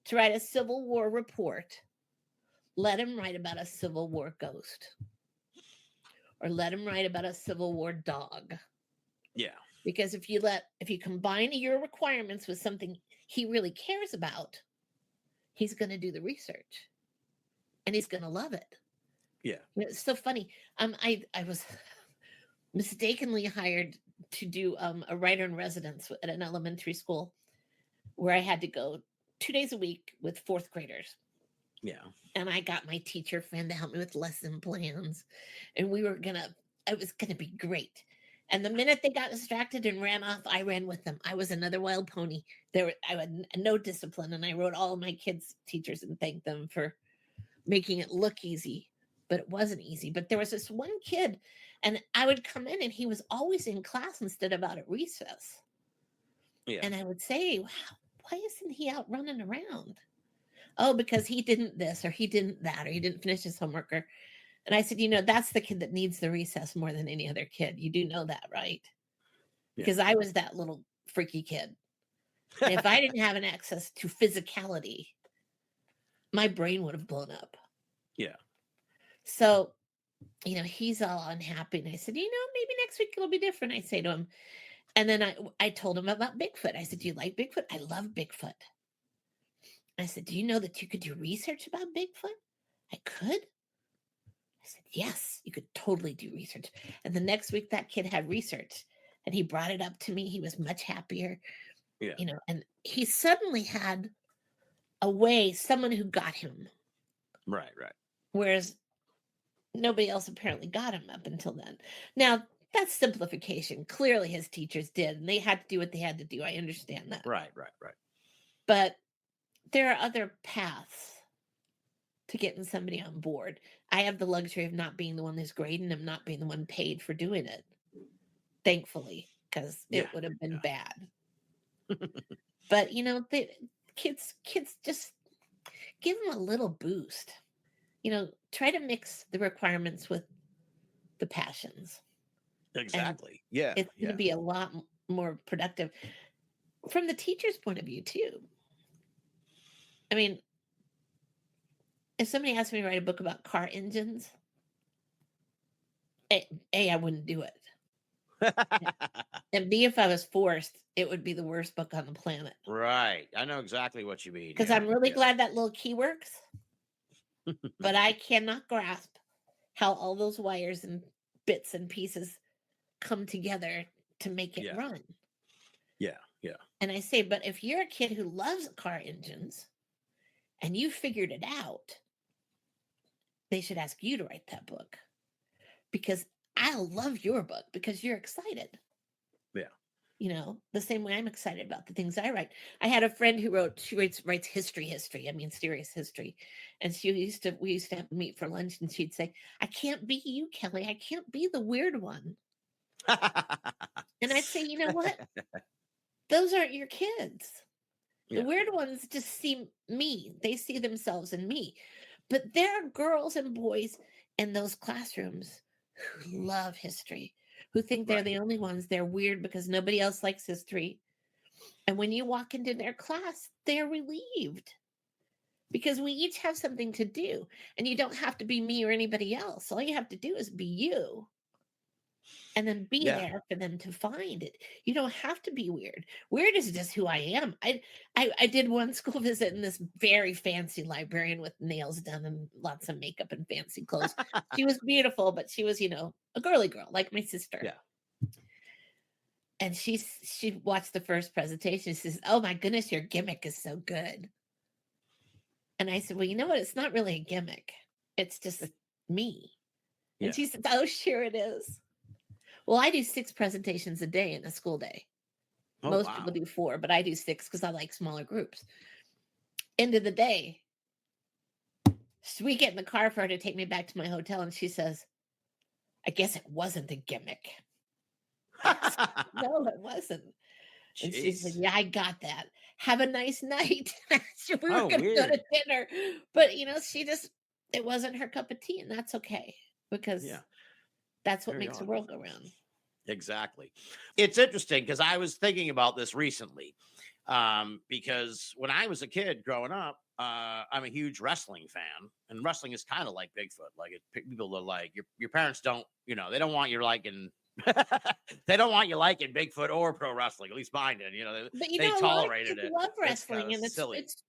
D: to write a Civil War report, let him write about a Civil War ghost. Or let him write about a Civil War dog.
C: Yeah.
D: Because if you combine your requirements with something he really cares about, he's going to do the research. And he's going to love it.
C: Yeah.
D: It's so funny. I was mistakenly hired to do a writer in residence at an elementary school where I had to go 2 days a week with 4th graders.
C: Yeah.
D: And I got my teacher friend to help me with lesson plans. And it was going to be great. And the minute they got distracted and ran off, I ran with them. I was another wild pony. I had no discipline. And I wrote all of my kids' teachers and thanked them for making it look easy. But it wasn't easy. But there was this one kid, and I would come in and he was always in class instead of out at recess. Yeah. And I would say, wow, why isn't he out running around? Oh, because he didn't this or he didn't that or he didn't finish his homework. And I said, that's the kid that needs the recess more than any other kid. You do know that, right? Yeah. Because I was that little freaky kid. And if I didn't have an access to physicality, my brain would have blown up.
C: Yeah.
D: So, he's all unhappy. And I said, maybe next week it'll be different. I say to him. And then I told him about Bigfoot. I said, do you like Bigfoot? I love Bigfoot. I said, do you know that you could do research about Bigfoot? I could. I said, yes, you could totally do research. And the next week that kid had research and he brought it up to me. He was much happier, and he suddenly had someone who got him.
C: Right.
D: Whereas nobody else apparently got him up until then. Now, that's simplification. Clearly his teachers did, and they had to do what they had to do. I understand that.
C: Right.
D: But there are other paths to getting somebody on board. I have the luxury of not being the one who's grading and not being the one paid for doing it. Thankfully, because it would have been bad. But, the kids just give them a little boost. Try to mix the requirements with the passions.
C: Exactly.
D: And it's going to be a lot more productive from the teacher's point of view, too. I mean, if somebody asked me to write a book about car engines, I wouldn't do it. And B, if I was forced, it would be the worst book on the planet.
C: Right. I know exactly what you mean.
D: Because I'm really glad that little key works. But I cannot grasp how all those wires and bits and pieces come together to make it run.
C: Yeah.
D: And I say, but if you're a kid who loves car engines and you figured it out, they should ask you to write that book because I'll love your book because you're excited.
C: Yeah.
D: You know, the same way I'm excited about the things I write. I had a friend who writes history. I mean, serious history. And we used to have to meet for lunch and she'd say, I can't be you, Kelly. I can't be the weird one. And I'd say, you know what? Those aren't your kids. The weird ones just see me. They see themselves in me. But there are girls and boys in those classrooms who love history, who think they're the only ones. They're weird because nobody else likes history. And when you walk into their class, they're relieved because we each have something to do. And you don't have to be me or anybody else. All you have to do is be you. And then be there for them to find it. You don't have to be weird. Weird is just who I am. I did one school visit in this very fancy librarian with nails done and lots of makeup and fancy clothes. She was beautiful, but she was, a girly girl like my sister.
C: Yeah.
D: And she watched the first presentation. She says, "Oh my goodness, your gimmick is so good." And I said, "Well, you know what? It's not really a gimmick. It's just me." And she said, "Oh, sure it is." Well, I do 6 presentations a day in a school day. Most people do 4, but I do 6 because I like smaller groups. End of the day, we get in the car for her to take me back to my hotel, and she says, "I guess it wasn't a gimmick." No, it wasn't. And she said, "Yeah, I got that. Have a nice night." We were going to go to dinner, but it wasn't her cup of tea, and that's okay because that's what makes the world go round.
C: Exactly. It's interesting because I was thinking about this recently because when I was a kid growing up, I'm a huge wrestling fan, and wrestling is kind of like Bigfoot. Like people are like your parents don't, they don't want you liking. They don't want you liking Bigfoot or pro wrestling. At least mine did.
D: But
C: they tolerated it.
D: Love wrestling, and
C: silly.
D: It's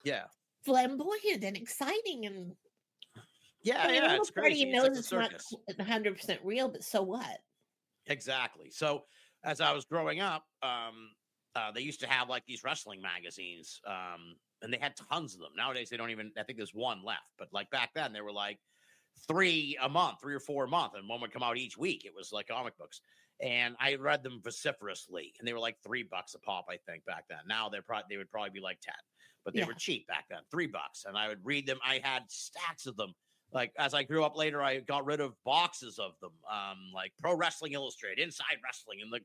D: flamboyant and exciting, and
C: it's crazy.
D: Knows it's not 100% real, but so what?
C: Exactly. So as I was growing up, they used to have like these wrestling magazines, and they had tons of them. Nowadays, they don't even. I think there's one left, but like back then, there were like 3 a month, 3 or 4 a month, and one would come out each week. It was like comic books, and I read them vociferously, and they were like $3 a pop, I think, back then. Now they would probably be like 10, but they were cheap back then, $3, and I would read them. I had stacks of them. Like as I grew up later, I got rid of boxes of them, like Pro Wrestling Illustrated, Inside Wrestling, and the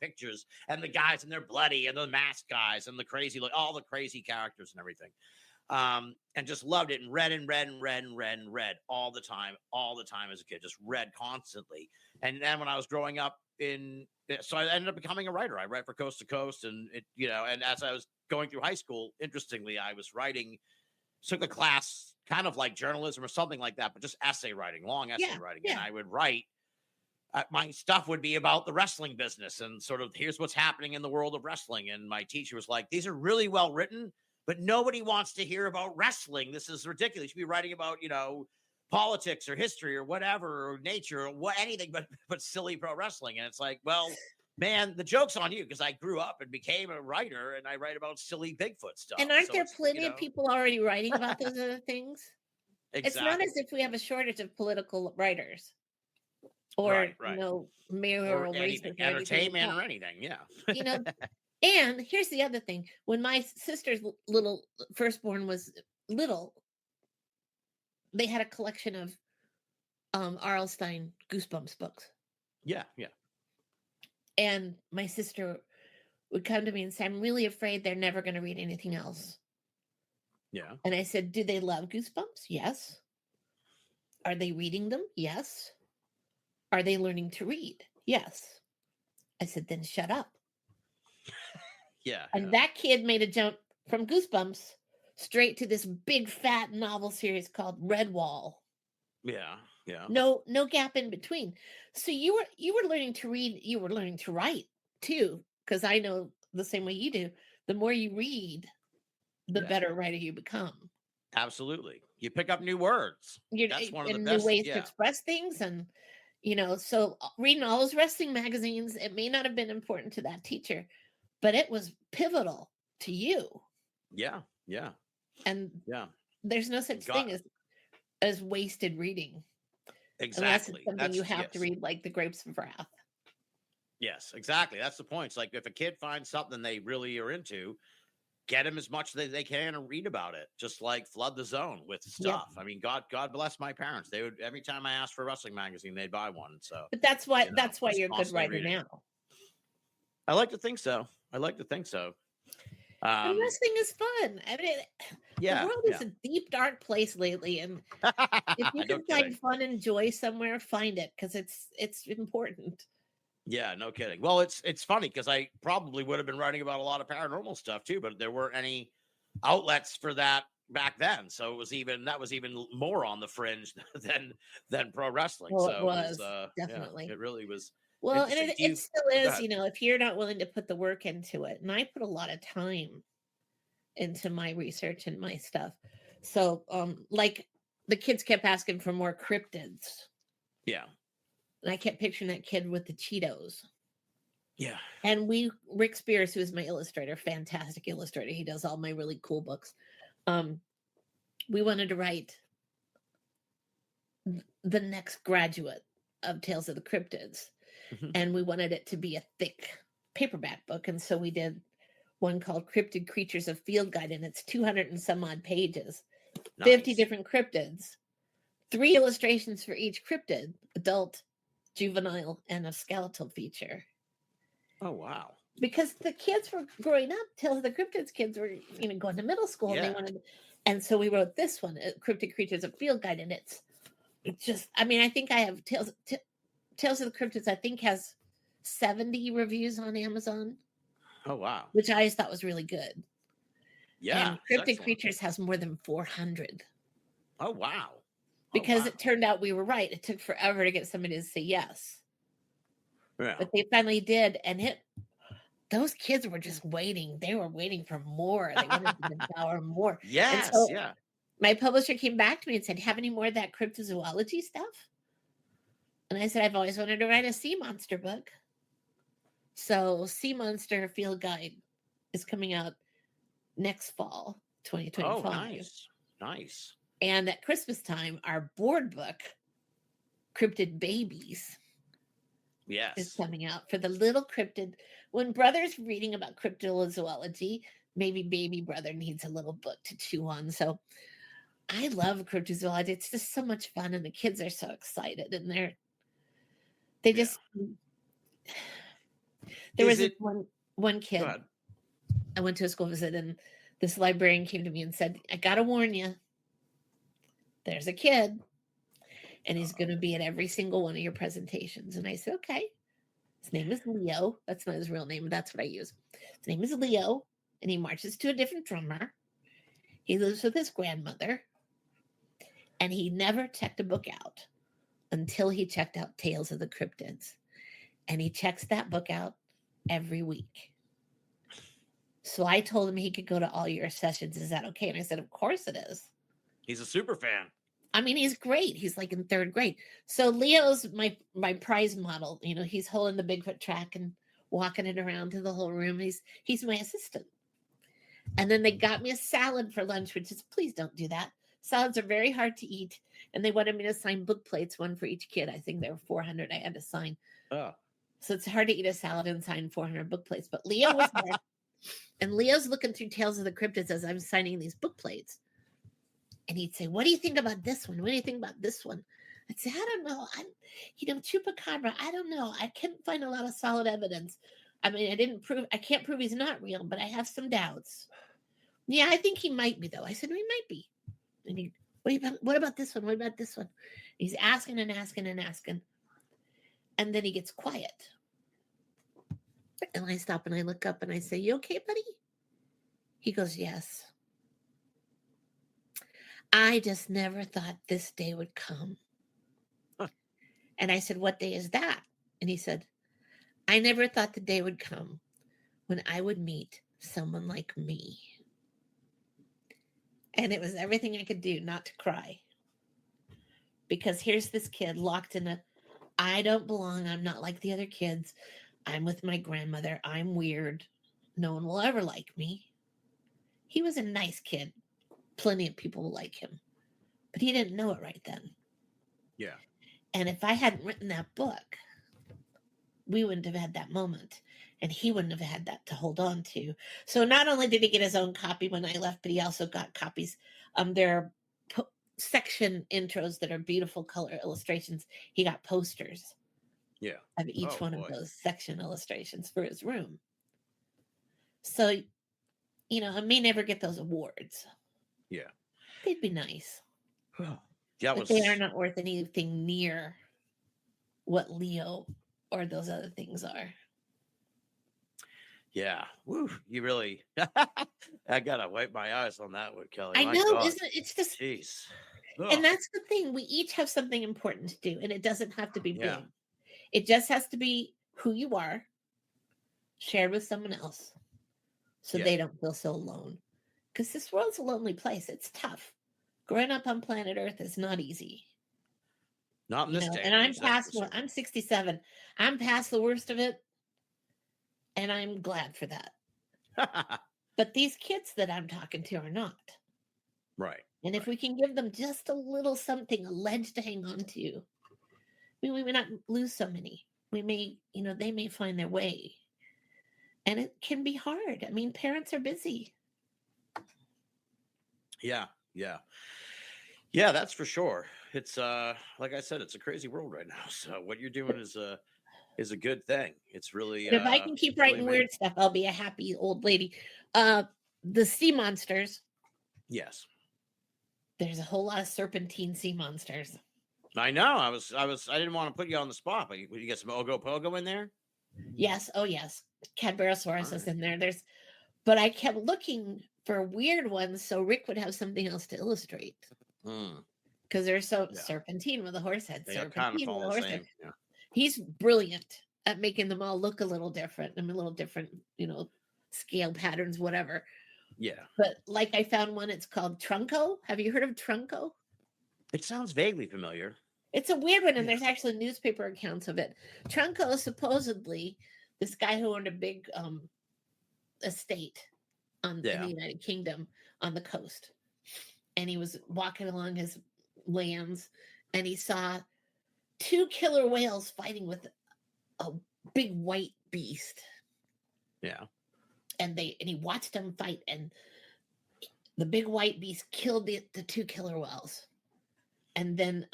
C: pictures and the guys, and they're bloody, and the masked guys, and the crazy, like all the crazy characters and everything. And just loved it and read all the time as a kid, just read constantly. And then when I was growing up so I ended up becoming a writer. I write for Coast to Coast, and and as I was going through high school, interestingly, I was took a class kind of like journalism or something like that, but just essay writing, long essay writing. And I would write, my stuff would be about the wrestling business and sort of here's what's happening in the world of wrestling. And my teacher was like, these are really well written, but nobody wants to hear about wrestling. This is ridiculous. You should be writing about, politics or history or whatever, or nature or anything but silly pro wrestling. And it's like, well, man, the joke's on you because I grew up and became a writer, and I write about silly Bigfoot stuff.
D: And aren't there plenty of people already writing about those other things?
C: Exactly.
D: It's not as if we have a shortage of political writers or mayoral races,
C: entertainment or anything. Yeah.
D: And here's the other thing: when my sister's little firstborn was little, they had a collection of R.L. Stine Goosebumps books.
C: Yeah.
D: And my sister would come to me and say, "I'm really afraid they're never going to read anything else."
C: Yeah.
D: And I said, "Do they love Goosebumps? Yes. Are they reading them? Yes. Are they learning to read? Yes." I said, "Then shut up."
C: Yeah.
D: And that kid made a jump from Goosebumps straight to this big fat novel series called Redwall.
C: Yeah.
D: No gap in between. So you were learning to read, you were learning to write too, because I know the same way you do. The more you read, the better writer you become.
C: Absolutely. You pick up new words. That's one of the best.
D: New ways to express things. And, so reading all those wrestling magazines, it may not have been important to that teacher, but it was pivotal to you.
C: Yeah.
D: And there's no such thing as as wasted reading. Unless
C: Exactly.
D: it's something
C: That's
D: you have to
C: yes.
D: read, like The Grapes of Wrath.
C: Yes, exactly. That's the point. It's like if a kid finds something they really are into, get them as much as they can and read about it. Just like flood the zone with
D: Yep.
C: stuff. I mean, God bless my parents. They would every time I asked for a wrestling magazine, they'd buy one. So
D: But that's why
C: you know,
D: that's why
C: just
D: you're a good
C: constantly
D: writer
C: reading.
D: now.
C: I like to think so. I like to think so.
D: And wrestling is fun. I mean,
C: Yeah,
D: the world is a deep, dark place lately, and if you
C: no
D: can find
C: kidding.
D: fun and joy somewhere, find it because it's important.
C: Yeah, no kidding. Well, it's funny because I probably would have been writing about a lot of paranormal stuff too, but there weren't any outlets for that back then. So that was even more on the fringe than pro wrestling.
D: Well,
C: So
D: it was
C: yeah,
D: definitely.
C: it really was
D: Well, and
C: interesting.
D: it still
C: Go
D: is,
C: ahead.
D: if you're not willing to put the work into it. And I put a lot of time into my research and my stuff. So, like the kids kept asking for more cryptids.
C: Yeah.
D: And I kept picturing that kid with the Cheetos.
C: Yeah.
D: And Rick Spears, who is my illustrator, fantastic illustrator. He does all my really cool books. We wanted to write the next graduate of Tales of the Cryptids. And we wanted it to be a thick paperback book. And so we did one called Cryptid Creatures of Field Guide, and it's 200 and some odd pages, 50 different cryptids, 3 illustrations for each cryptid, adult, juvenile, and a skeletal feature.
C: Oh, wow.
D: Because the kids were growing up, Tales of the Cryptids kids were, going to middle school, and they wanted, and so we wrote this one, Cryptid Creatures of Field Guide, and it's just, I mean, I think I have Tales of the Cryptids, I think has 70 reviews on Amazon.
C: Oh, wow.
D: Which I just thought was really good.
C: Yeah.
D: And Cryptid Creatures has more than 400.
C: Oh, wow.
D: Because it turned out we were right. It took forever to get somebody to say yes.
C: Yeah.
D: But they finally did. And those kids were just waiting. They were waiting for more. They wanted to devour more.
C: Yes.
D: And so
C: yeah.
D: My publisher came back to me and said, have any more of that cryptozoology stuff? And I said, I've always wanted to write a sea monster book. So Sea Monster Field Guide is coming out next fall, 2025.
C: Oh, nice. Nice.
D: And at Christmas time, our board book, Cryptid Babies, is coming out for the little cryptid. When brother's reading about cryptozoology, maybe baby brother needs a little book to chew on. So I love cryptozoology. It's just so much fun, and the kids are so excited, and they just... There was one kid. I went to a school visit, and this librarian came to me and said, I got to warn you, there's a kid, and he's going to be at every single one of your presentations. And I said, okay. His name is Leo. That's not his real name, but that's what I use. His name is Leo, and he marches to a different drummer. He lives with his grandmother, and he never checked a book out until he checked out Tales of the Cryptids. And he checks that book out every week. So I told him he could go to all your sessions. Is that okay? And I said, of course it is.
C: He's a super fan.
D: I mean, he's great. He's like in 3rd grade. So Leo's my prize model. He's holding the Bigfoot track and walking it around to the whole room. He's my assistant. And then they got me a salad for lunch, which is, please don't do that. Salads are very hard to eat. And they wanted me to sign book plates, one for each kid. I think there were 400 I had to sign.
C: Oh.
D: So it's hard to eat a salad and sign 400 book plates. But Leo was there. And Leo's looking through Tales of the Cryptids as I'm signing these book plates. And he'd say, what do you think about this one? What do you think about this one? I'd say, I don't know. Chupacabra, I don't know. I couldn't find a lot of solid evidence. I mean, I can't prove he's not real, but I have some doubts. Yeah, I think he might be, though. I said, he might be. And he, what about this one? What about this one? He's asking and asking and asking. And then he gets quiet. And I stop and I look up and I say, you okay, buddy? He goes, yes. I just never thought this day would come. Huh. And I said, what day is that? And he said, I never thought the day would come when I would meet someone like me. And it was everything I could do not to cry. Because here's this kid locked in I don't belong. I'm not like the other kids. I'm with my grandmother. I'm weird. No one will ever like me. He was a nice kid. Plenty of people will like him. but he didn't know it right then.
C: Yeah.
D: And if I hadn't written that book, we wouldn't have had that moment, and he wouldn't have had that to hold on to. So not only did he get his own copy when I left, but he also got copies. There are section intros that are beautiful color illustrations. He got posters.
C: Yeah.
D: Of each one
C: boy.
D: of those section illustrations for his room. So, you know, I may never get those awards.
C: Yeah.
D: They'd be nice.
C: That
D: But they are not worth anything near what Leo or those other things are.
C: Yeah. Woo. You really I gotta wipe my eyes on that one, Kelly.
D: I
C: My
D: know,
C: God.
D: isn't it? It's just
C: Jeez.
D: and that's the thing. We each have something important to do, and it doesn't have to be
C: Yeah.
D: big. It just has to be who you are, shared with someone else, so
C: Yeah.
D: they don't feel so alone. Because this world's a lonely place. It's tough. Growing up on planet Earth is not easy.
C: Not in
D: You
C: this
D: know,
C: day.
D: and I'm
C: age, that's
D: past
C: for
D: I'm 67. I'm past the worst of it, and I'm glad for that.
C: sure.
D: But these kids that I'm talking to are not.
C: Right.
D: And if we can give them just a little something, a ledge to hang on to, we may not lose so many. We may, you know, they may find their way. And it can be hard. I mean, parents are busy.
C: Yeah. Yeah. Yeah, that's for sure. It's like I said, it's a crazy world right now. So what you're doing is a good thing. It's really
D: But if I can keep writing
C: really
D: weird stuff, I'll be a happy old lady. The sea monsters.
C: Yes.
D: There's a whole lot of serpentine sea monsters.
C: I know. I didn't want to put you on the spot, but you get some Ogopogo in there?
D: Yes. Oh, yes. Cadborosaurus is
C: Alright.
D: in there. But I kept looking for weird ones so Rick would have something else to illustrate. Because they're so
C: Yeah.
D: serpentine with a horse head.
C: They kind of
D: Serpentine with a
C: follow the
D: horse
C: same.
D: head.
C: Yeah.
D: He's brilliant at making them all look a little different. I mean, a little different, you know, scale patterns, whatever.
C: Yeah.
D: But like I found one, it's called Trunco. Have you heard of Trunco?
C: It sounds vaguely familiar.
D: It's a weird one, and
C: Yeah.
D: there's actually newspaper accounts of it. Trunco is supposedly this guy who owned a big estate in
C: Yeah.
D: the United Kingdom on the coast. And he was walking along his lands, and he saw 2 killer whales fighting with a big white beast.
C: Yeah.
D: And he watched them fight, and the big white beast killed the 2 killer whales, and then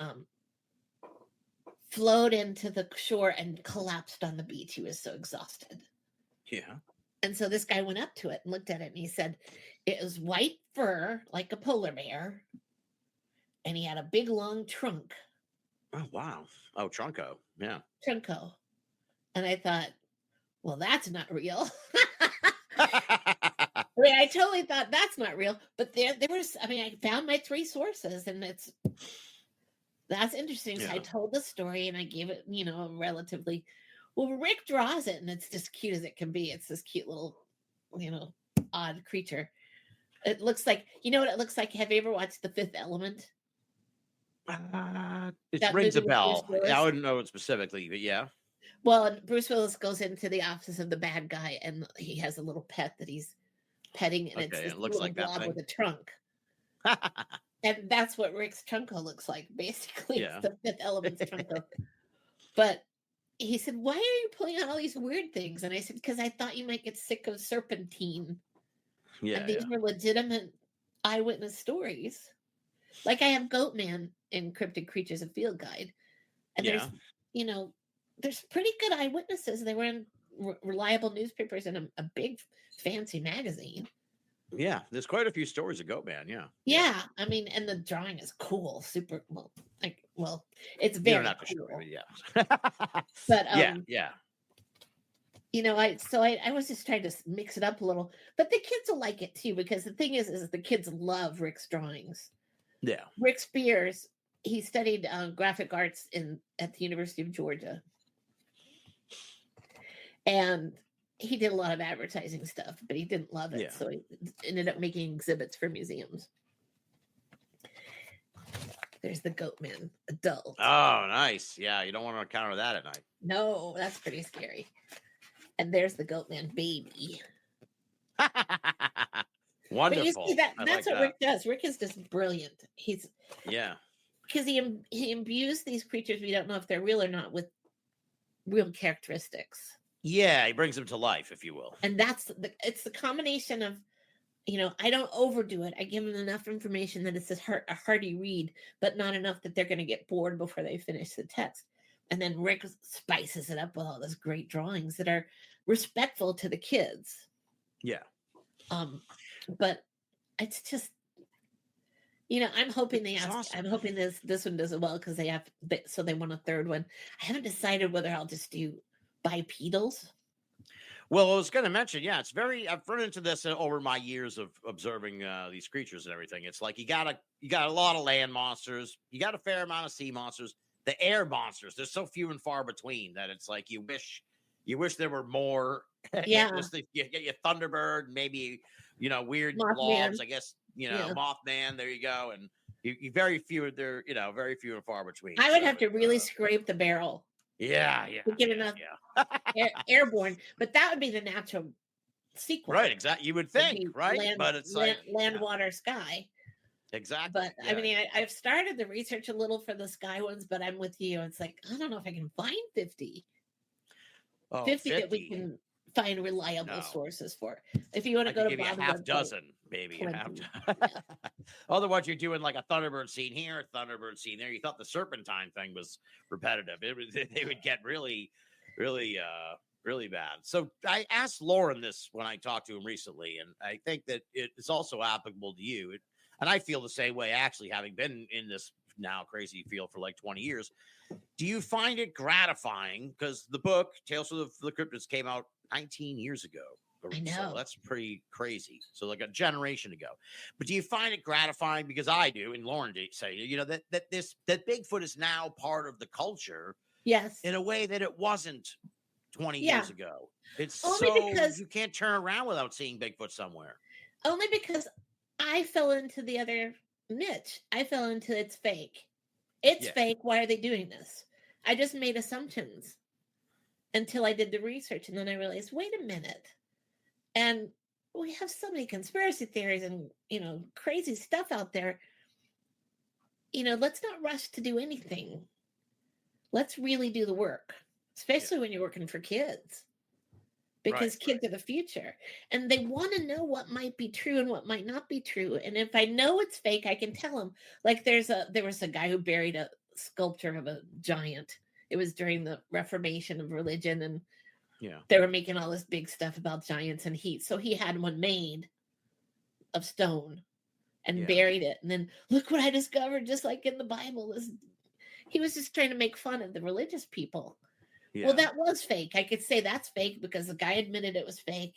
D: flowed into the shore and collapsed on the beach. He was so exhausted.
C: Yeah.
D: And so this guy went up to it and looked at it, and he said it was white fur like a polar bear, and he had a big long trunk.
C: Oh wow. Oh, Trunco. Yeah.
D: Trunco. And I thought, well, that's not real. I mean, I totally thought that's not real, but there was, I mean, I found my 3 sources, and that's interesting. So I
C: Yeah.
D: told the story, and I gave it, you know, a relatively, well, Rick draws it, and it's just cute as it can be. It's this cute little, you know, odd creature. It looks like, you know what it looks like? Have you ever watched The Fifth Element?
C: It
D: That
C: rings a
D: movie with Bruce
C: bell.
D: Willis?
C: I wouldn't know it specifically, but yeah.
D: Well, and Bruce Willis goes into the office of the bad guy, and he has a little pet that he's petting, and it's
C: Okay,
D: this
C: it looks
D: little
C: like that
D: blob
C: thing.
D: with a trunk. And that's what Rick's Trunco looks like. Basically,
C: Yeah.
D: it's the Fifth Element's Trunco. But he said, "Why are you pulling out all these weird things?" And I said, "Because I thought you might get sick of serpentine."
C: Yeah.
D: And these were legitimate eyewitness stories. Like I have Goatman in Cryptid Creatures: A Field Guide, and
C: Yeah.
D: there's, you know, there's pretty good eyewitnesses. They were in reliable newspapers and a big fancy magazine.
C: Yeah. There's quite a few stories of Goatman. Yeah.
D: Yeah, I mean, and the drawing is cool, super well. It's
C: You
D: very
C: don't have to show
D: cool.
C: it, yeah.
D: But
C: Yeah.
D: you know, I was just trying to mix it up a little, but the kids will like it too, because the thing is the kids love Rick's drawings.
C: Yeah.
D: Rick Spears, he studied graphic arts at the University of Georgia, and he did a lot of advertising stuff, but he didn't love it,
C: Yeah.
D: so he ended up making exhibits for museums. There's the Goatman adult.
C: Oh, nice. Yeah. You don't want to encounter that at night.
D: No, that's pretty scary. And there's the Goatman baby.
C: Wonderful.
D: But you see that
C: I
D: that's
C: like
D: what Rick does. Rick is just brilliant. He's
C: Yeah.
D: because he imbues these creatures we don't know if they're real or not with real characteristics.
C: Yeah, he brings them to life, if you will.
D: And it's the combination of, I don't overdo it. I give them enough information that it's a hearty read, but not enough that they're going to get bored before they finish the text. And then Rick spices it up with all those great drawings that are respectful to the kids.
C: Yeah.
D: But it's just, I'm hoping
C: awesome.
D: I'm hoping this one does it well because they want a third one. I haven't decided whether I'll just do bipedals.
C: Well, I was going to mention, it's I've run into this over my years of observing these creatures and everything. It's like you got a lot of land monsters, you got a fair amount of sea monsters, the air monsters. There's so few and far between that it's like you wish there were more.
D: Yeah,
C: you get your Thunderbird, maybe weird
D: Mothman.
C: blobs. I guess
D: Yeah.
C: Mothman. There you go, and you very few. They're very few and far between.
D: I would have to really scrape the barrel.
C: Yeah.
D: To get enough airborne, but that would be the natural sequel.
C: Right, exactly. You would think, right? But it's
D: land, water, sky.
C: Exactly.
D: But I mean, I've started the research a little for the sky ones, but I'm with you. It's like, I don't know if I can find 50. 50 that we can find reliable sources for. If you want to go to
C: a half dozen, maybe a half. Otherwise, you're doing like a Thunderbird scene here, a Thunderbird scene there. You thought the Serpentine thing was repetitive. They would get really, really, really bad. So I asked Lauren this when I talked to him recently, and I think that it is also applicable to you. And I feel the same way, actually, having been in this now crazy field for like 20 years. Do you find it gratifying? Because the book, Tales of the Cryptids, came out 19 years ago.
D: I know.
C: So that's pretty crazy. So like a generation ago. But do you find it gratifying? Because I do, and Lauren did say, that Bigfoot is now part of the culture.
D: Yes.
C: In a way that it wasn't 20 years ago. It's
D: only because
C: you can't turn around without seeing Bigfoot somewhere.
D: Only because I fell into the other niche. I fell into it's fake. It's fake. Why are they doing this? I just made assumptions until I did the research, and then I realized, wait a minute. And we have so many conspiracy theories and, crazy stuff out there. Let's not rush to do anything. Let's really do the work, especially when you're working for kids, because kids are the future and they want to know what might be true and what might not be true. And if I know it's fake, I can tell them. Like there was a guy who buried a sculpture of a giant. It was during the Reformation of religion, and they were making all this big stuff about giants and heat. So he had one made of stone and buried it. And then look what I discovered, just like in the Bible. He was just trying to make fun of the religious people. Yeah. Well, that was fake. I could say that's fake because the guy admitted it was fake.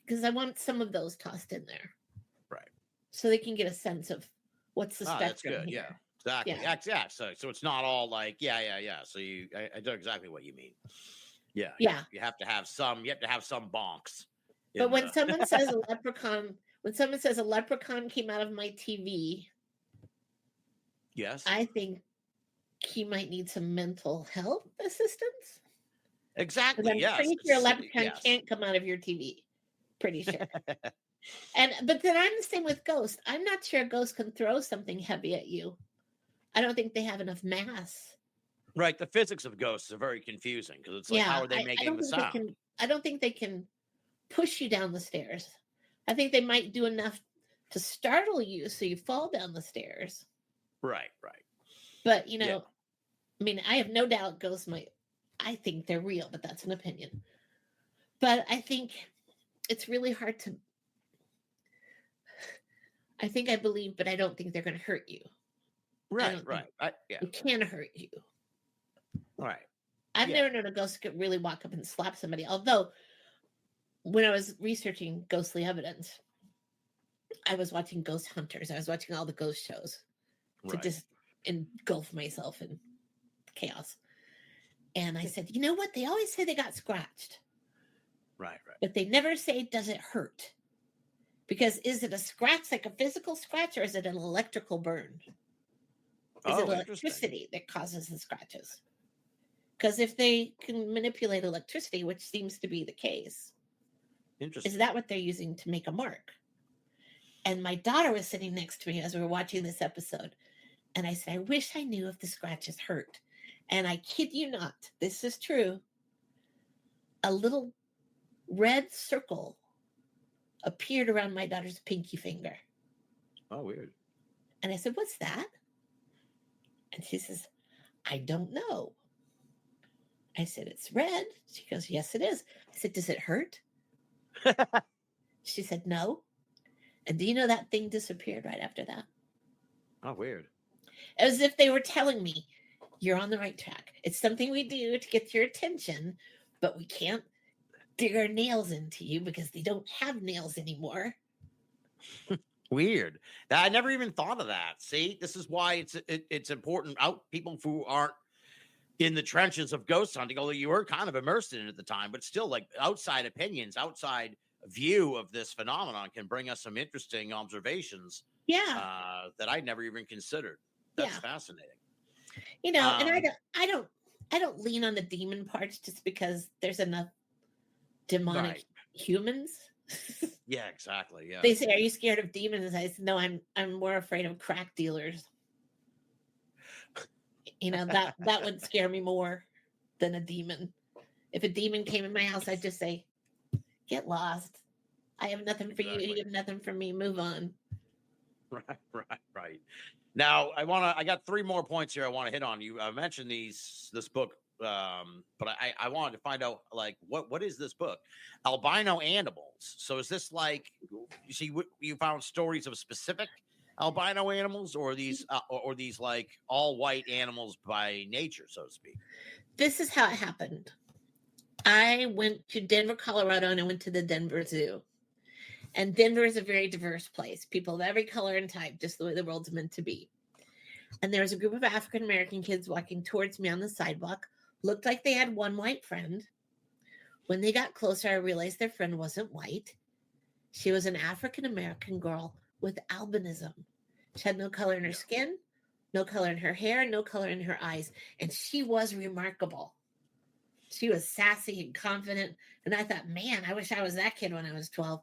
D: Because I want some of those tossed in there.
C: Right.
D: So they can get a sense of what's the spectrum.
C: That's good.
D: Here.
C: Exactly. Yeah. So it's not all like, So I know exactly what you mean. Yeah. You have to have some bonks.
D: But when someone says a leprechaun came out of my TV.
C: Yes.
D: I think he might need some mental health assistance.
C: Exactly.
D: I'm pretty sure a leprechaun can't come out of your TV. Pretty sure. But then I'm the same with ghosts. I'm not sure a ghost can throw something heavy at you. I don't think they have enough mass.
C: Right. The physics of ghosts are very confusing because it's like, how are they making the sound?
D: I don't think they can push you down the stairs. I think they might do enough to startle you so you fall down the stairs.
C: Right.
D: But, I mean, I have no doubt ghosts I think they're real, but that's an opinion. But I think it's really hard to, I believe, but I don't think they're going to hurt you.
C: Right.
D: It can hurt you.
C: Right.
D: I've never known a ghost could really walk up and slap somebody. Although, when I was researching ghostly evidence, I was watching Ghost Hunters. I was watching all the ghost shows to just engulf myself in chaos. And I said, you know what? They always say they got scratched.
C: Right.
D: But they never say, does it hurt? Because is it a scratch, like a physical scratch, or is it an electrical burn? Is it electricity that causes the scratches? Because if they can manipulate electricity, which seems to be the case, is that what they're using to make a mark? And my daughter was sitting next to me as we were watching this episode. And I said, I wish I knew if the scratches hurt. And I kid you not, this is true. A little red circle appeared around my daughter's pinky finger.
C: Oh, weird.
D: And I said, what's that? And she says, I don't know. I said, it's red. She goes, yes, it is. I said, does it hurt? She said, no. And do you know that thing disappeared right after that?
C: Oh, weird.
D: As if they were telling me, you're on the right track. It's something we do to get your attention, but we can't dig our nails into you because they don't have nails anymore.
C: Weird. I never even thought of that. See, this is why it's important. People who aren't in the trenches of ghost hunting, although you were kind of immersed in it at the time, but still, like outside opinions, outside view of this phenomenon can bring us some interesting observations.
D: Yeah,
C: that I'd never even considered. That's fascinating.
D: And I don't lean on the demon parts just because there's enough demonic humans.
C: Yeah, exactly. Yeah.
D: They say, "Are you scared of demons?" I said, "No, I'm more afraid of crack dealers." That would scare me more than a demon. If a demon came in my house, I'd just say, "Get lost. I have nothing for you. You have nothing for me. Move on."
C: Right. Now, I got 3 more points here I want to hit on. You mentioned this book, but I wanted to find out, like, what is this book? Albino animals. So is this like, you found stories of specific albino animals, or these like all white animals by nature, so to speak?
D: This is how it happened. I went to Denver, Colorado, and I went to the Denver Zoo. And Denver is a very diverse place. People of every color and type, just the way the world's meant to be. And there was a group of African-American kids walking towards me on the sidewalk. Looked like they had one white friend. When they got closer, I realized their friend wasn't white. She was an African-American girl with albinism. She had no color in her skin, no color in her hair, no color in her eyes. And she was remarkable. She was sassy and confident. And I thought, man, I wish I was that kid when I was 12.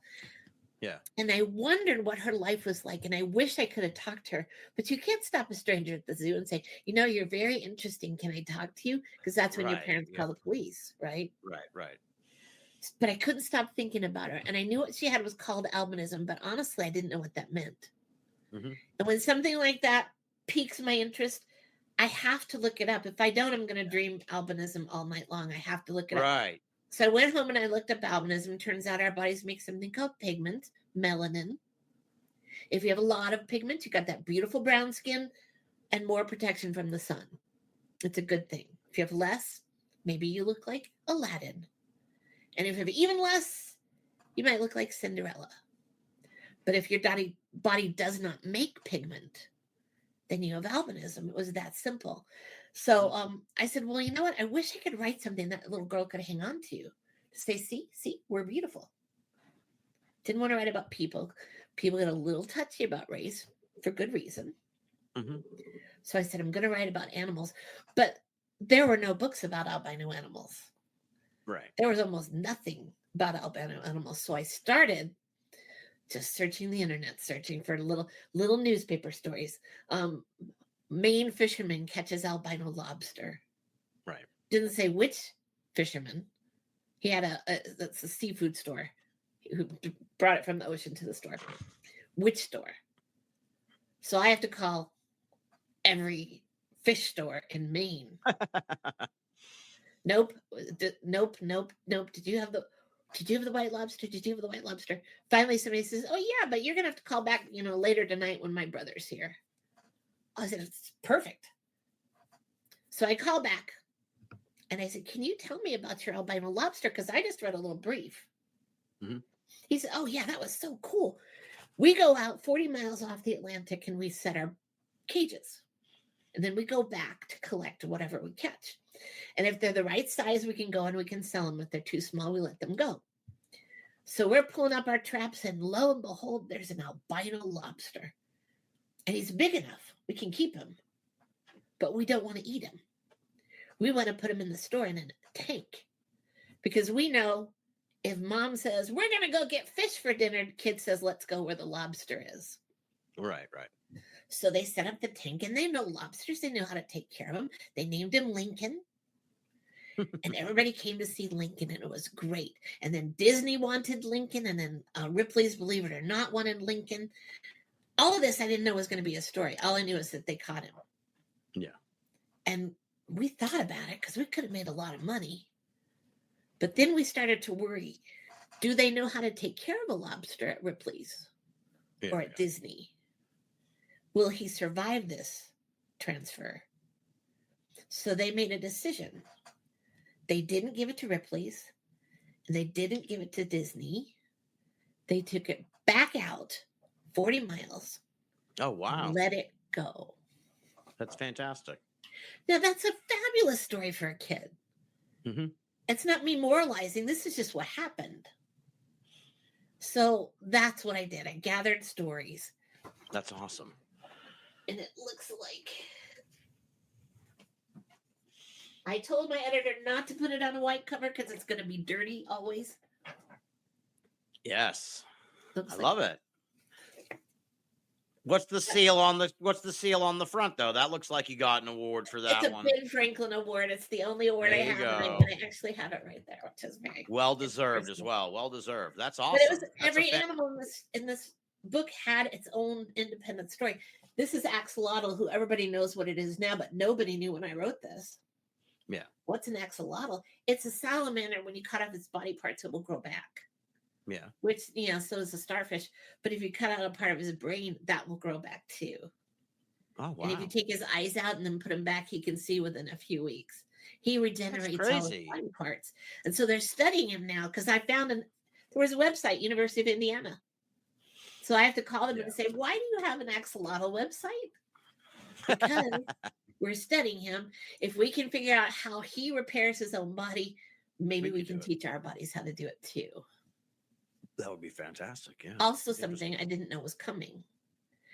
C: Yeah.
D: And I wondered what her life was like. And I wish I could have talked to her. But you can't stop a stranger at the zoo and say, you're very interesting. Can I talk to you? Because that's when your parents call the police, right?
C: Right.
D: But I couldn't stop thinking about her. And I knew what she had was called albinism. But honestly, I didn't know what that meant.
C: Mm-hmm.
D: And when something like that piques my interest, I have to look it up. If I don't, I'm going to dream albinism all night long. I have to look it up.
C: Right.
D: So I went home and I looked up albinism. Turns out our bodies make something called pigment, melanin. If you have a lot of pigment, you got that beautiful brown skin and more protection from the sun. It's a good thing. If you have less, maybe you look like Aladdin. And if you have even less, you might look like Cinderella. But if your body does not make pigment, then you have albinism. It was that simple. So I said, well, you know what? I wish I could write something that little girl could hang on to say, see, we're beautiful. Didn't want to write about people. People get a little touchy about race for good reason.
C: Mm-hmm.
D: So I said, I'm going to write about animals. But there were no books about albino animals.
C: Right.
D: There was almost nothing about albino animals. So I started just searching the internet, searching for little newspaper stories. Maine fisherman catches albino lobster.
C: Right.
D: Didn't say which fisherman. He had that's a seafood store who brought it from the ocean to the store. Which store? So I have to call every fish store in Maine. Nope. Did you have the white lobster? Did you have the white lobster? Finally, somebody says, oh, yeah, but you're going to have to call back, later tonight when my brother's here. I said, it's perfect. So I call back and I said, can you tell me about your albino lobster? Because I just read a little brief.
C: Mm-hmm.
D: He said, oh, yeah, that was so cool. We go out 40 miles off the Atlantic and we set our cages. And then we go back to collect whatever we catch. And if they're the right size, we can go and we can sell them. If they're too small, we let them go. So we're pulling up our traps and lo and behold, there's an albino lobster. And he's big enough. We can keep him. But we don't want to eat him. We want to put him in the store in a tank. Because we know If mom says, we're going to go get fish for dinner, kid says, let's go where the lobster is.
C: Right.
D: So they set up the tank, and they know lobsters. They know how to take care of them. They named him Lincoln. And everybody came to see Lincoln, and it was great. And then Disney wanted Lincoln, and then Ripley's Believe It or Not wanted Lincoln. All of this I didn't know was going to be a story. All I knew is that they caught him.
C: Yeah.
D: And we thought about it because we could have made a lot of money. But then we started to worry, do they know how to take care of a lobster at Ripley's or at Disney? Will he survive this transfer? So they made a decision. They didn't give it to Ripley's, and they didn't give it to Disney. They took it back out 40 miles.
C: Oh, wow.
D: And let it go.
C: That's fantastic.
D: Now, that's a fabulous story for a kid.
C: Mm-hmm.
D: It's not me moralizing. This is just what happened. So that's what I did. I gathered stories.
C: That's awesome.
D: And it looks like I told my editor not to put it on a white cover because it's going to be dirty always.
C: Yes.
D: Looks
C: I
D: like
C: love it. What's the seal on the front though? That looks like you got an award for that
D: it's a
C: one.
D: Ben Franklin award. It's the only award
C: There
D: I
C: you
D: have.
C: go.
D: And I actually have it right there, which is very
C: Well deserved as well. Well deserved. That's awesome.
D: But it was
C: That's
D: every animal in this book had its own independent story. This is axolotl, who everybody knows what it is now, but nobody knew when I wrote this.
C: Yeah.
D: What's an axolotl? It's a salamander. When you cut off its body parts, it will grow back.
C: Yeah.
D: Which, so is a starfish. But if you cut out a part of his brain, that will grow back too.
C: Oh, wow.
D: And if you take his eyes out and then put him back, he can see within a few weeks. He regenerates all his body parts. And so they're studying him now because I found there was a website, University of Indiana. So I have to call them and say, why do you have an axolotl website? Because we're studying him. If we can figure out how he repairs his own body, maybe we can teach our bodies how to do it too.
C: That would be fantastic. Yeah.
D: Also, something I didn't know was coming.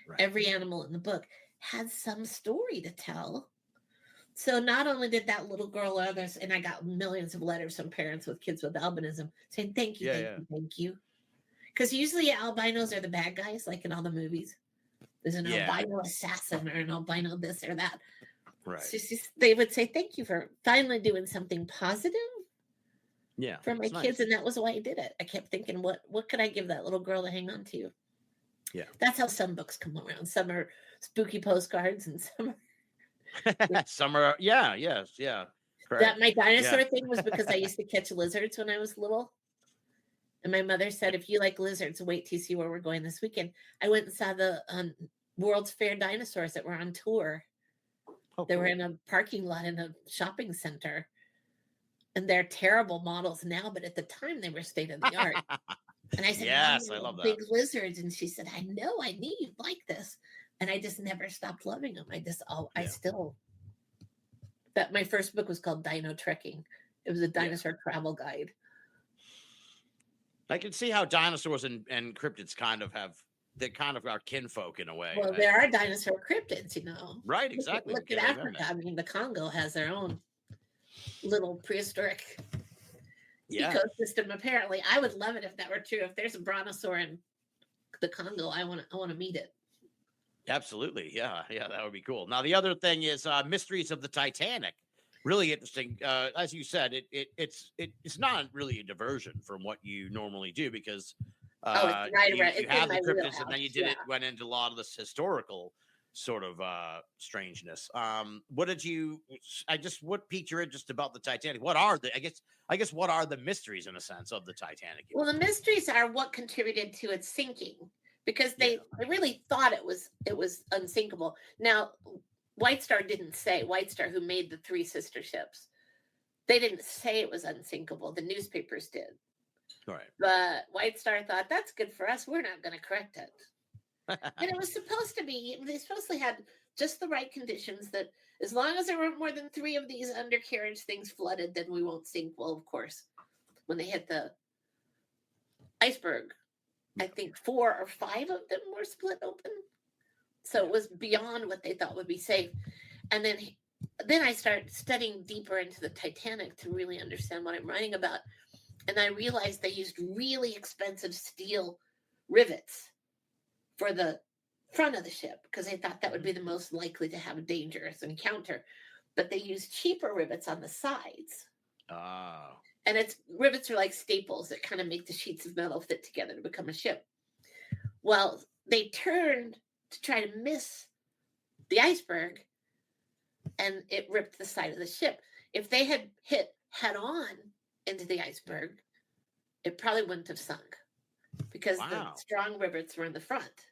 D: Right. Every animal in the book had some story to tell. So not only did that little girl others, and I got millions of letters from parents with kids with albinism saying, thank you, thank you. Because usually albinos are the bad guys, like in all the movies. There's an albino assassin or an albino this or that.
C: Right.
D: So they would say, thank you for finally doing something positive for my kids. And that was why I did it. I kept thinking, what could I give that little girl to hang on to?
C: Yeah.
D: That's how some books come around. Some are spooky postcards and some
C: are... some are, yes.
D: Correct. That my dinosaur thing was because I used to catch lizards when I was little. And my mother said, if you like lizards, wait till you see where we're going this weekend. I went and saw the World's Fair dinosaurs that were on tour. They were in a parking lot in a shopping center. And they're terrible models now, but at the time they were state of the art. And I said,
C: yes, I love that.
D: Big lizards. And she said, I know, I knew you'd like this. And I just never stopped loving them. But my first book was called Dino Trekking. It was a dinosaur travel guide.
C: I can see how dinosaurs and cryptids kind of are kinfolk in a way.
D: Well, there are dinosaur cryptids,
C: Right, exactly.
D: Look at Africa. I mean, the Congo has their own little prehistoric ecosystem, apparently. I would love it if that were true. If there's a brontosaur in the Congo, I want to meet it.
C: Absolutely. Yeah, that would be cool. Now, the other thing is Mysteries of the Titanic. Really interesting. As you said, it's not really a diversion from what you normally do because
D: you have the
C: cryptids and then you went into a lot of this historical sort of strangeness. What piqued your interest about the Titanic? What are what are the mysteries in a sense of the Titanic?
D: Well, the mysteries are what contributed to its sinking because they really thought it was unsinkable. Now, White Star didn't say, White Star, who made the three sister ships, they didn't say it was unsinkable. The newspapers did.
C: Right.
D: But White Star thought, that's good for us. We're not going to correct it. And it was supposed to be, they supposedly had just the right conditions that as long as there weren't more than 3 of these undercarriage things flooded, then we won't sink. Well, of course, when they hit the iceberg, I think 4 or 5 of them were split open. So it was beyond what they thought would be safe. And then I started studying deeper into the Titanic to really understand what I'm writing about. And I realized they used really expensive steel rivets for the front of the ship because they thought that would be the most likely to have a dangerous encounter. But they used cheaper rivets on the sides.
C: Oh.
D: And its rivets are like staples that kind of make the sheets of metal fit together to become a ship. Well, they turned to try to miss the iceberg, and it ripped the side of the ship. If they had hit head on into the iceberg, it probably wouldn't have sunk because the strong rivets were in the front.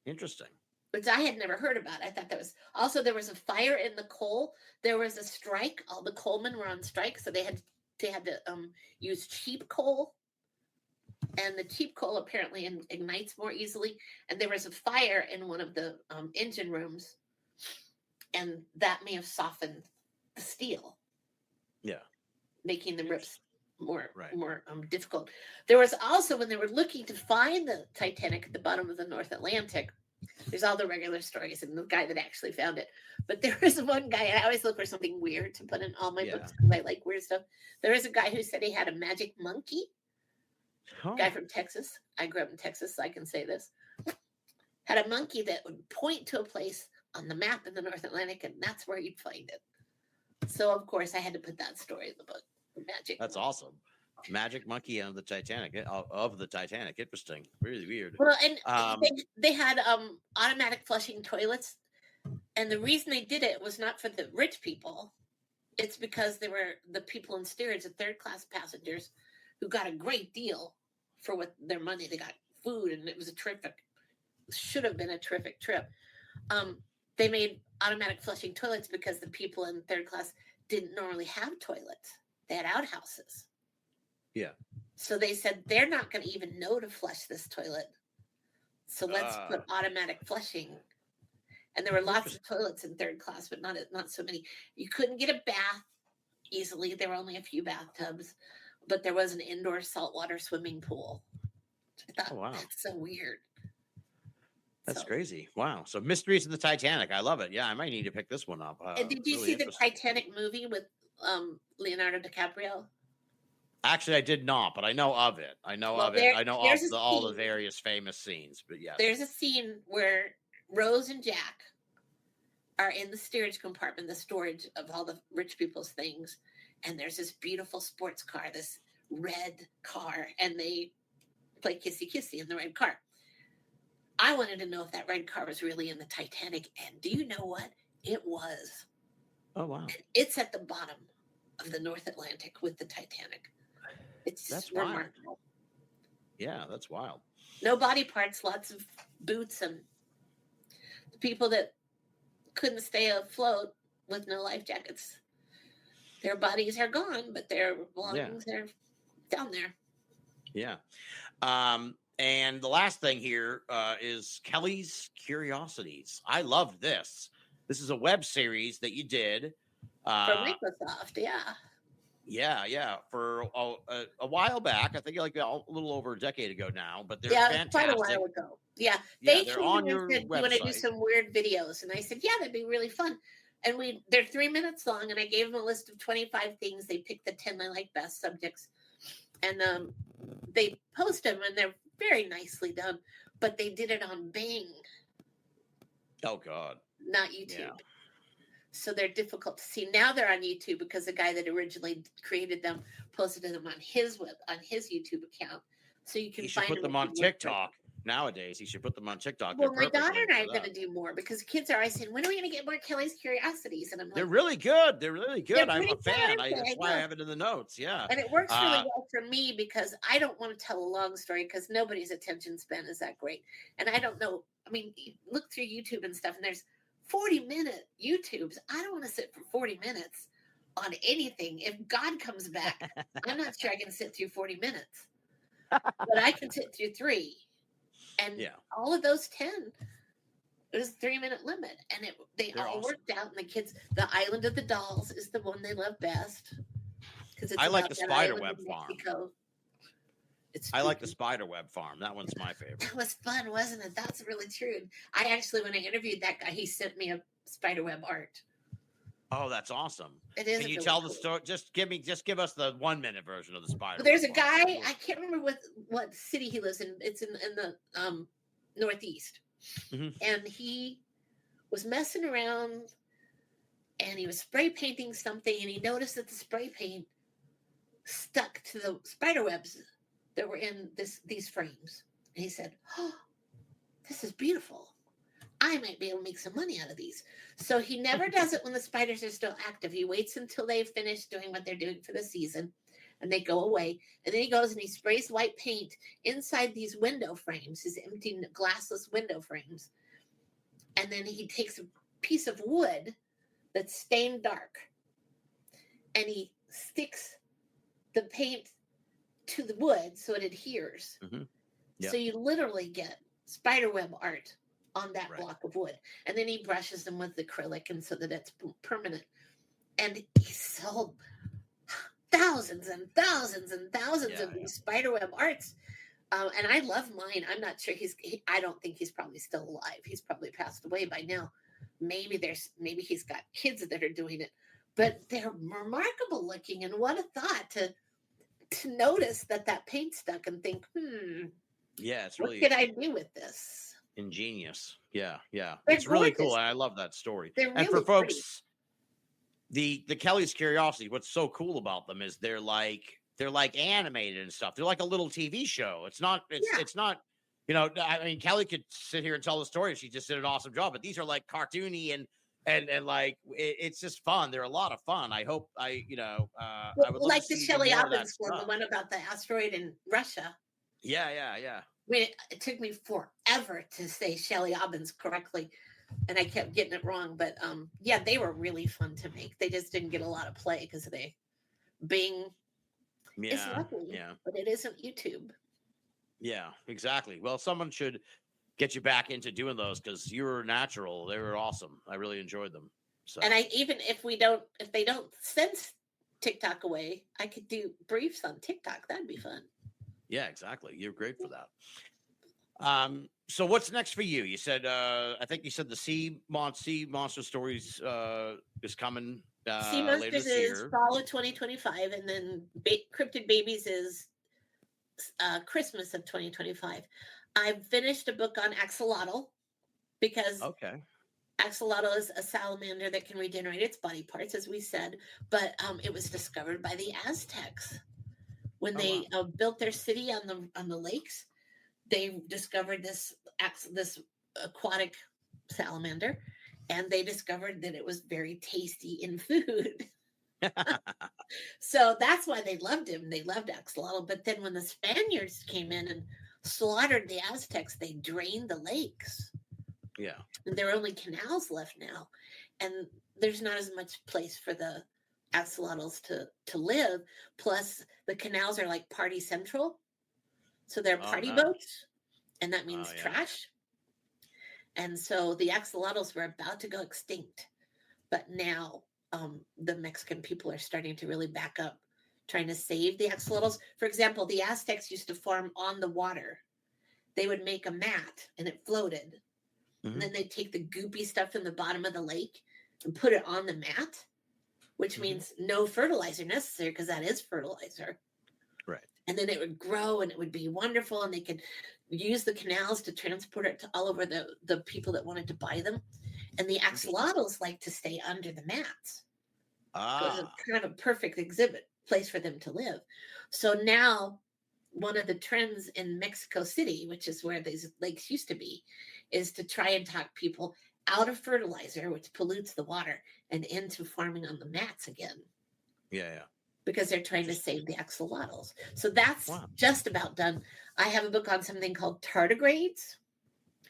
D: Interesting. Which I had never heard about. I thought that was also, there was a fire in the coal. There was a strike. All the coalmen were on strike, so they had to use cheap coal. And the cheap coal apparently ignites more easily. And there was a fire in one of the engine rooms, and that may have softened the steel. Yeah, making the rips more difficult. There was also, when they were looking to find the Titanic at the bottom of the North Atlantic, there's all the regular stories and the guy that actually found it. But there was one guy, and I always look for something weird to put in all my books because I like weird stuff. There is a guy who said he had a magic monkey. Guy from Texas. I grew up in Texas, so I can say this. Had a monkey that would point to a place on the map in the North Atlantic, and that's where you'd find it. So, of course, I had to put that story in the book. Magic.
C: That's awesome. Magic monkey of the Titanic. Interesting. Really weird.
D: Well, and they had automatic flushing toilets, and the reason they did it was not for the rich people. It's because they were the people in steerage, the third-class passengers, who got a great deal for what their money. They got food, and it was should have been a terrific trip. They made automatic flushing toilets because the people in third class didn't normally have toilets. They had outhouses. Yeah. So they said, they're not going to even know to flush this toilet. So let's put automatic flushing. And there were lots of toilets in third class, but not so many. You couldn't get a bath easily. There were only a few bathtubs, but there was an indoor saltwater swimming pool. I thought, that's so weird.
C: That's crazy. Wow. So Mysteries of the Titanic. I love it. Yeah, I might need to pick this one up.
D: And did you see the Titanic movie with Leonardo DiCaprio?
C: Actually, I did not, but I know of it. I know of it. I know of all the various famous scenes, but yeah.
D: There's a scene where Rose and Jack are in the steerage compartment, the storage of all the rich people's things. And there's this beautiful sports car, this red car, and they play kissy kissy in the red car. I wanted to know if that red car was really in the Titanic, and do you know what? It was.
C: Oh, wow.
D: And it's at the bottom of the North Atlantic with the Titanic. That's remarkable. Wild.
C: Yeah, that's wild.
D: No body parts, lots of boots, and the people that couldn't stay afloat with no life jackets, their bodies are gone, but their belongings are down there.
C: Yeah. And the last thing here is Kelly's Curiosities. I love this. This is a web series that you did.
D: For Microsoft,
C: Yeah. For a while back. I think like a little over a decade ago now. But they're fantastic.
D: Quite a while ago. Yeah.
C: They're on your website.
D: You want to do some weird videos? And I said, yeah, that'd be really fun. And they're 3 minutes long, and I gave them a list of 25 things. They picked the 10 I like best subjects. And they post them, and they're very nicely done, but they did it on Bing.
C: Oh God.
D: Not YouTube. Yeah. So they're difficult to see. Now they're on YouTube because the guy that originally created them posted them on his YouTube account. So you can
C: put them on TikTok. Nowadays, he should put them on TikTok.
D: Well, my daughter and I are going to do more because kids are always saying, when are we going to get more Kelly's Curiosities? And I'm like,
C: they're really good. I'm a fan. That's why I have it in the notes. Yeah.
D: And it works really well for me because I don't want to tell a long story because nobody's attention span is that great. And I don't know. I mean, look through YouTube and stuff, and there's 40-minute YouTubes. I don't want to sit for 40 minutes on anything. If God comes back, I'm not sure I can sit through 40 minutes, but I can sit through 3. And all of those 10, it was a 3-minute limit. And they're all awesome. Worked out. And the kids, the Island of the Dolls is the one they love best.
C: I like the Spiderweb Farm. I like the Spiderweb Farm. That one's my favorite.
D: That was fun, wasn't it? That's really true. I actually, when I interviewed that guy, he sent me a Spiderweb art.
C: Oh, that's awesome.
D: It is.
C: Can you
D: really
C: tell the
D: cool.
C: story? Just give us the 1 minute version of the spider.
D: But there's a
C: web
D: guy,
C: part.
D: I can't remember what city he lives in. It's in the Northeast.
C: Mhm.
D: And he was messing around and he was spray painting something, and he noticed that the spray paint stuck to the spider webs that were in these frames. And he said, "Oh, this is beautiful. I might be able to make some money out of these." So he never does it when the spiders are still active. He waits until they've finished doing what they're doing for the season and they go away. And then he goes and he sprays white paint inside these window frames, his empty glassless window frames. And then he takes a piece of wood that's stained dark and he sticks the paint to the wood so it adheres.
C: Mm-hmm. Yep.
D: So you literally get spiderweb art on that
C: Right.
D: block of wood. And then he brushes them with acrylic and so that it's permanent. And he sold thousands and thousands and thousands of these spiderweb arts. And I love mine. I'm not sure I don't think he's probably still alive. He's probably passed away by now. Maybe he's got kids that are doing it, but they're remarkable looking. And what a thought to notice that paint stuck and think,
C: Yeah, it's
D: what
C: really
D: could I do with this?
C: ingenious. Yeah.
D: They're
C: It's really cool.
D: gorgeous.
C: And I love that story.
D: They're
C: And for
D: really
C: folks, the Kelly's Curiosity, what's so cool about them is they're like animated and stuff. They're like a little TV show. It's not, I mean, Kelly could sit here and tell the story. She just did an awesome job, but these are like cartoony and like it's just fun. They're a lot of fun. I hope I would love
D: like
C: to
D: the
C: see
D: Shelley
C: more of that
D: Obbins one, the
C: stuff.
D: one about the asteroid in Russia.
C: Yeah.
D: I mean, it took me forever to say Shelley Obbins correctly, and I kept getting it wrong. But yeah, they were really fun to make. They just didn't get a lot of play because Bing is lovely, but it isn't YouTube.
C: Yeah, exactly. Well, someone should get you back into doing those because you were natural. They were awesome. I really enjoyed them. So,
D: And even if they don't send TikTok away, I could do briefs on TikTok. That'd be fun.
C: yeah, exactly. You're great for that. So what's next for you? You said, I think you said the Sea Monster Stories is coming
D: Sea
C: later
D: Monsters
C: this
D: is
C: year.
D: fall of 2025, and then Cryptid Babies is Christmas of 2025. I've finished a book on axolotl because
C: Okay.
D: axolotl is a salamander that can regenerate its body parts, as we said, but it was discovered by the Aztecs when they built their city on the lakes. They discovered this aquatic salamander, and they discovered that it was very tasty in food. So that's why they loved him. They loved axolotl. But then when the Spaniards came in and slaughtered the Aztecs, they drained the lakes.
C: Yeah.
D: And there are only canals left now. And there's not as much place for the axolotls to live. Plus, the canals are like party central. So they're party boats. And that means trash. And so the axolotls were about to go extinct. But now the Mexican people are starting to really back up, trying to save the axolotls. For example, the Aztecs used to farm on the water. They would make a mat and it floated.
C: Mm-hmm.
D: And then they'd take the goopy stuff from the bottom of the lake and put it on the mat, which means no fertilizer necessary because that is fertilizer.
C: Right.
D: And then it would grow and it would be wonderful. And they could use the canals to transport it to all over the people that wanted to buy them. And the axolotls like to stay under the mats. So it was kind of a perfect exhibit place for them to live. So now one of the trends in Mexico City, which is where these lakes used to be, is to try and talk people out of fertilizer, which pollutes the water, and into farming on the mats again.
C: Yeah.
D: Because they're trying to save the axolotls. So that's just about done. I have a book on something called tardigrades.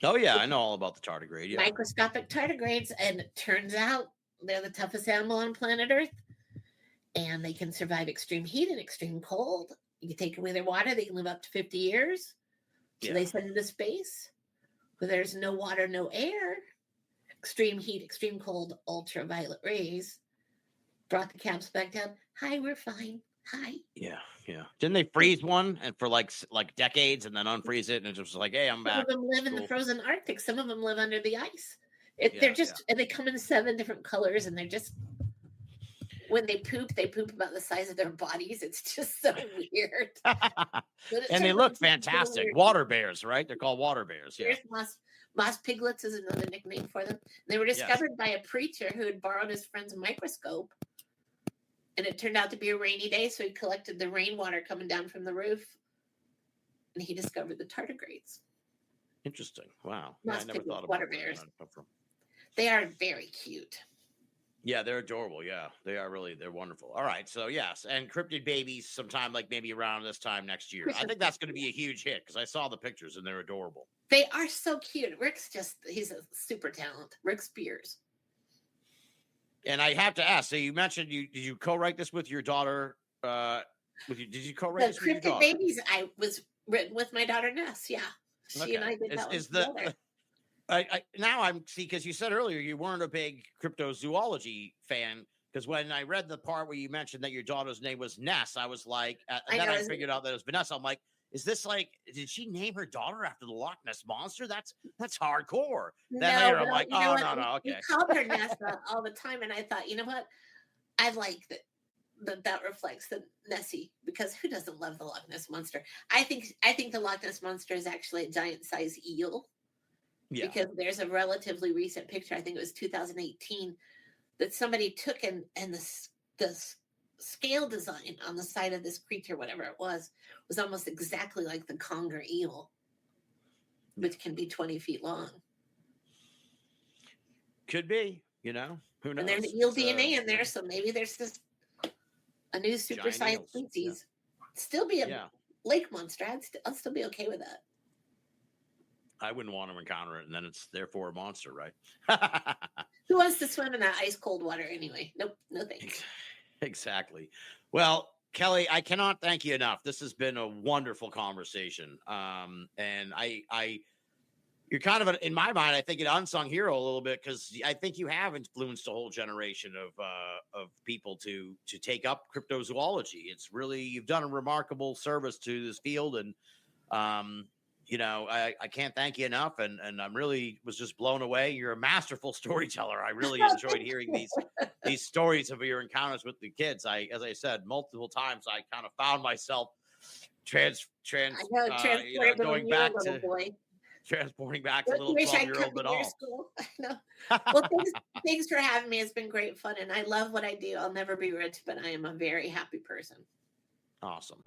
C: Oh, yeah. I know all about the tardigrade. Yeah.
D: Microscopic tardigrades. And it turns out they're the toughest animal on planet Earth. And they can survive extreme heat and extreme cold. You take away their water, they can live up to 50 years. So they send into space where there's no water, no air. Extreme heat, extreme cold, ultraviolet rays. Brought the caps back down. Hi, we're fine. Hi.
C: Yeah. Didn't they freeze one and for like decades and then unfreeze it and it's just like, hey, I'm back.
D: Some of them live in the frozen Arctic. Some of them live under the ice. They're just and they come in 7 different colors and they're just when they poop about the size of their bodies. It's just so weird.
C: And they look fantastic. Water bears, right? They're called water bears. Yeah.
D: Moss piglets is another nickname for them. They were discovered by a preacher who had borrowed his friend's microscope. And it turned out to be a rainy day, so he collected the rainwater coming down from the roof. And he discovered the tardigrades.
C: Interesting. Wow.
D: Moss
C: I never
D: piglets,
C: thought about
D: water
C: where
D: bears.
C: that come from.
D: They are very cute.
C: Yeah, they're adorable. Yeah, they are really, they're wonderful. All right. So, yes. And cryptid babies sometime, like maybe around this time next year. I think that's going to be a huge hit because I saw the pictures and they're adorable.
D: They are so cute. He's a super talent. Rick Spears.
C: And I have to ask, so you mentioned did you co-write this with your daughter? Did you co-write this with your
D: The
C: daughter?
D: Cryptid Babies, I was written with my daughter Ness. Yeah. She and I did that one together.
C: Now I'm because you said earlier you weren't a big cryptozoology fan. Because when I read the part where you mentioned that your daughter's name was Ness, I was like, and then I figured out that it was Vanessa. I'm like, is this like, did she name her daughter after the Loch Ness monster? That's hardcore. Then later I'm like, oh no, okay.
D: We called her Ness all the time, and I thought, you know what? I like that reflects the Nessie, because who doesn't love the Loch Ness monster? I think the Loch Ness monster is actually a giant size eel. Yeah. Because there's a relatively recent picture, I think it was 2018, that somebody took and the scale design on the side of this creature, whatever it was almost exactly like the conger eel, which can be 20 feet long.
C: Could be, who knows?
D: And there's eel DNA in there, so maybe there's just a new super science species. Yeah. Still be a lake monster. I'll still be okay with that.
C: I wouldn't want to encounter it, and then it's therefore a monster, right?
D: Who wants to swim in that ice cold water anyway? Nope, no thanks.
C: Exactly. Well, Kelly, I cannot thank you enough. This has been a wonderful conversation. And you're kind of in my mind, I think, an unsung hero a little bit, because I think you have influenced a whole generation of people to take up cryptozoology. It's really, you've done a remarkable service to this field, and I can't thank you enough, and I'm really was just blown away. You're a masterful storyteller. I really enjoyed hearing these stories of your encounters with the kids. As I said multiple times, I kind of found myself transporting back to little 12-year-old Binnall.
D: No. Well, thanks for having me. It's been great fun, and I love what I do. I'll never be rich, but I am a very happy person.
C: Awesome.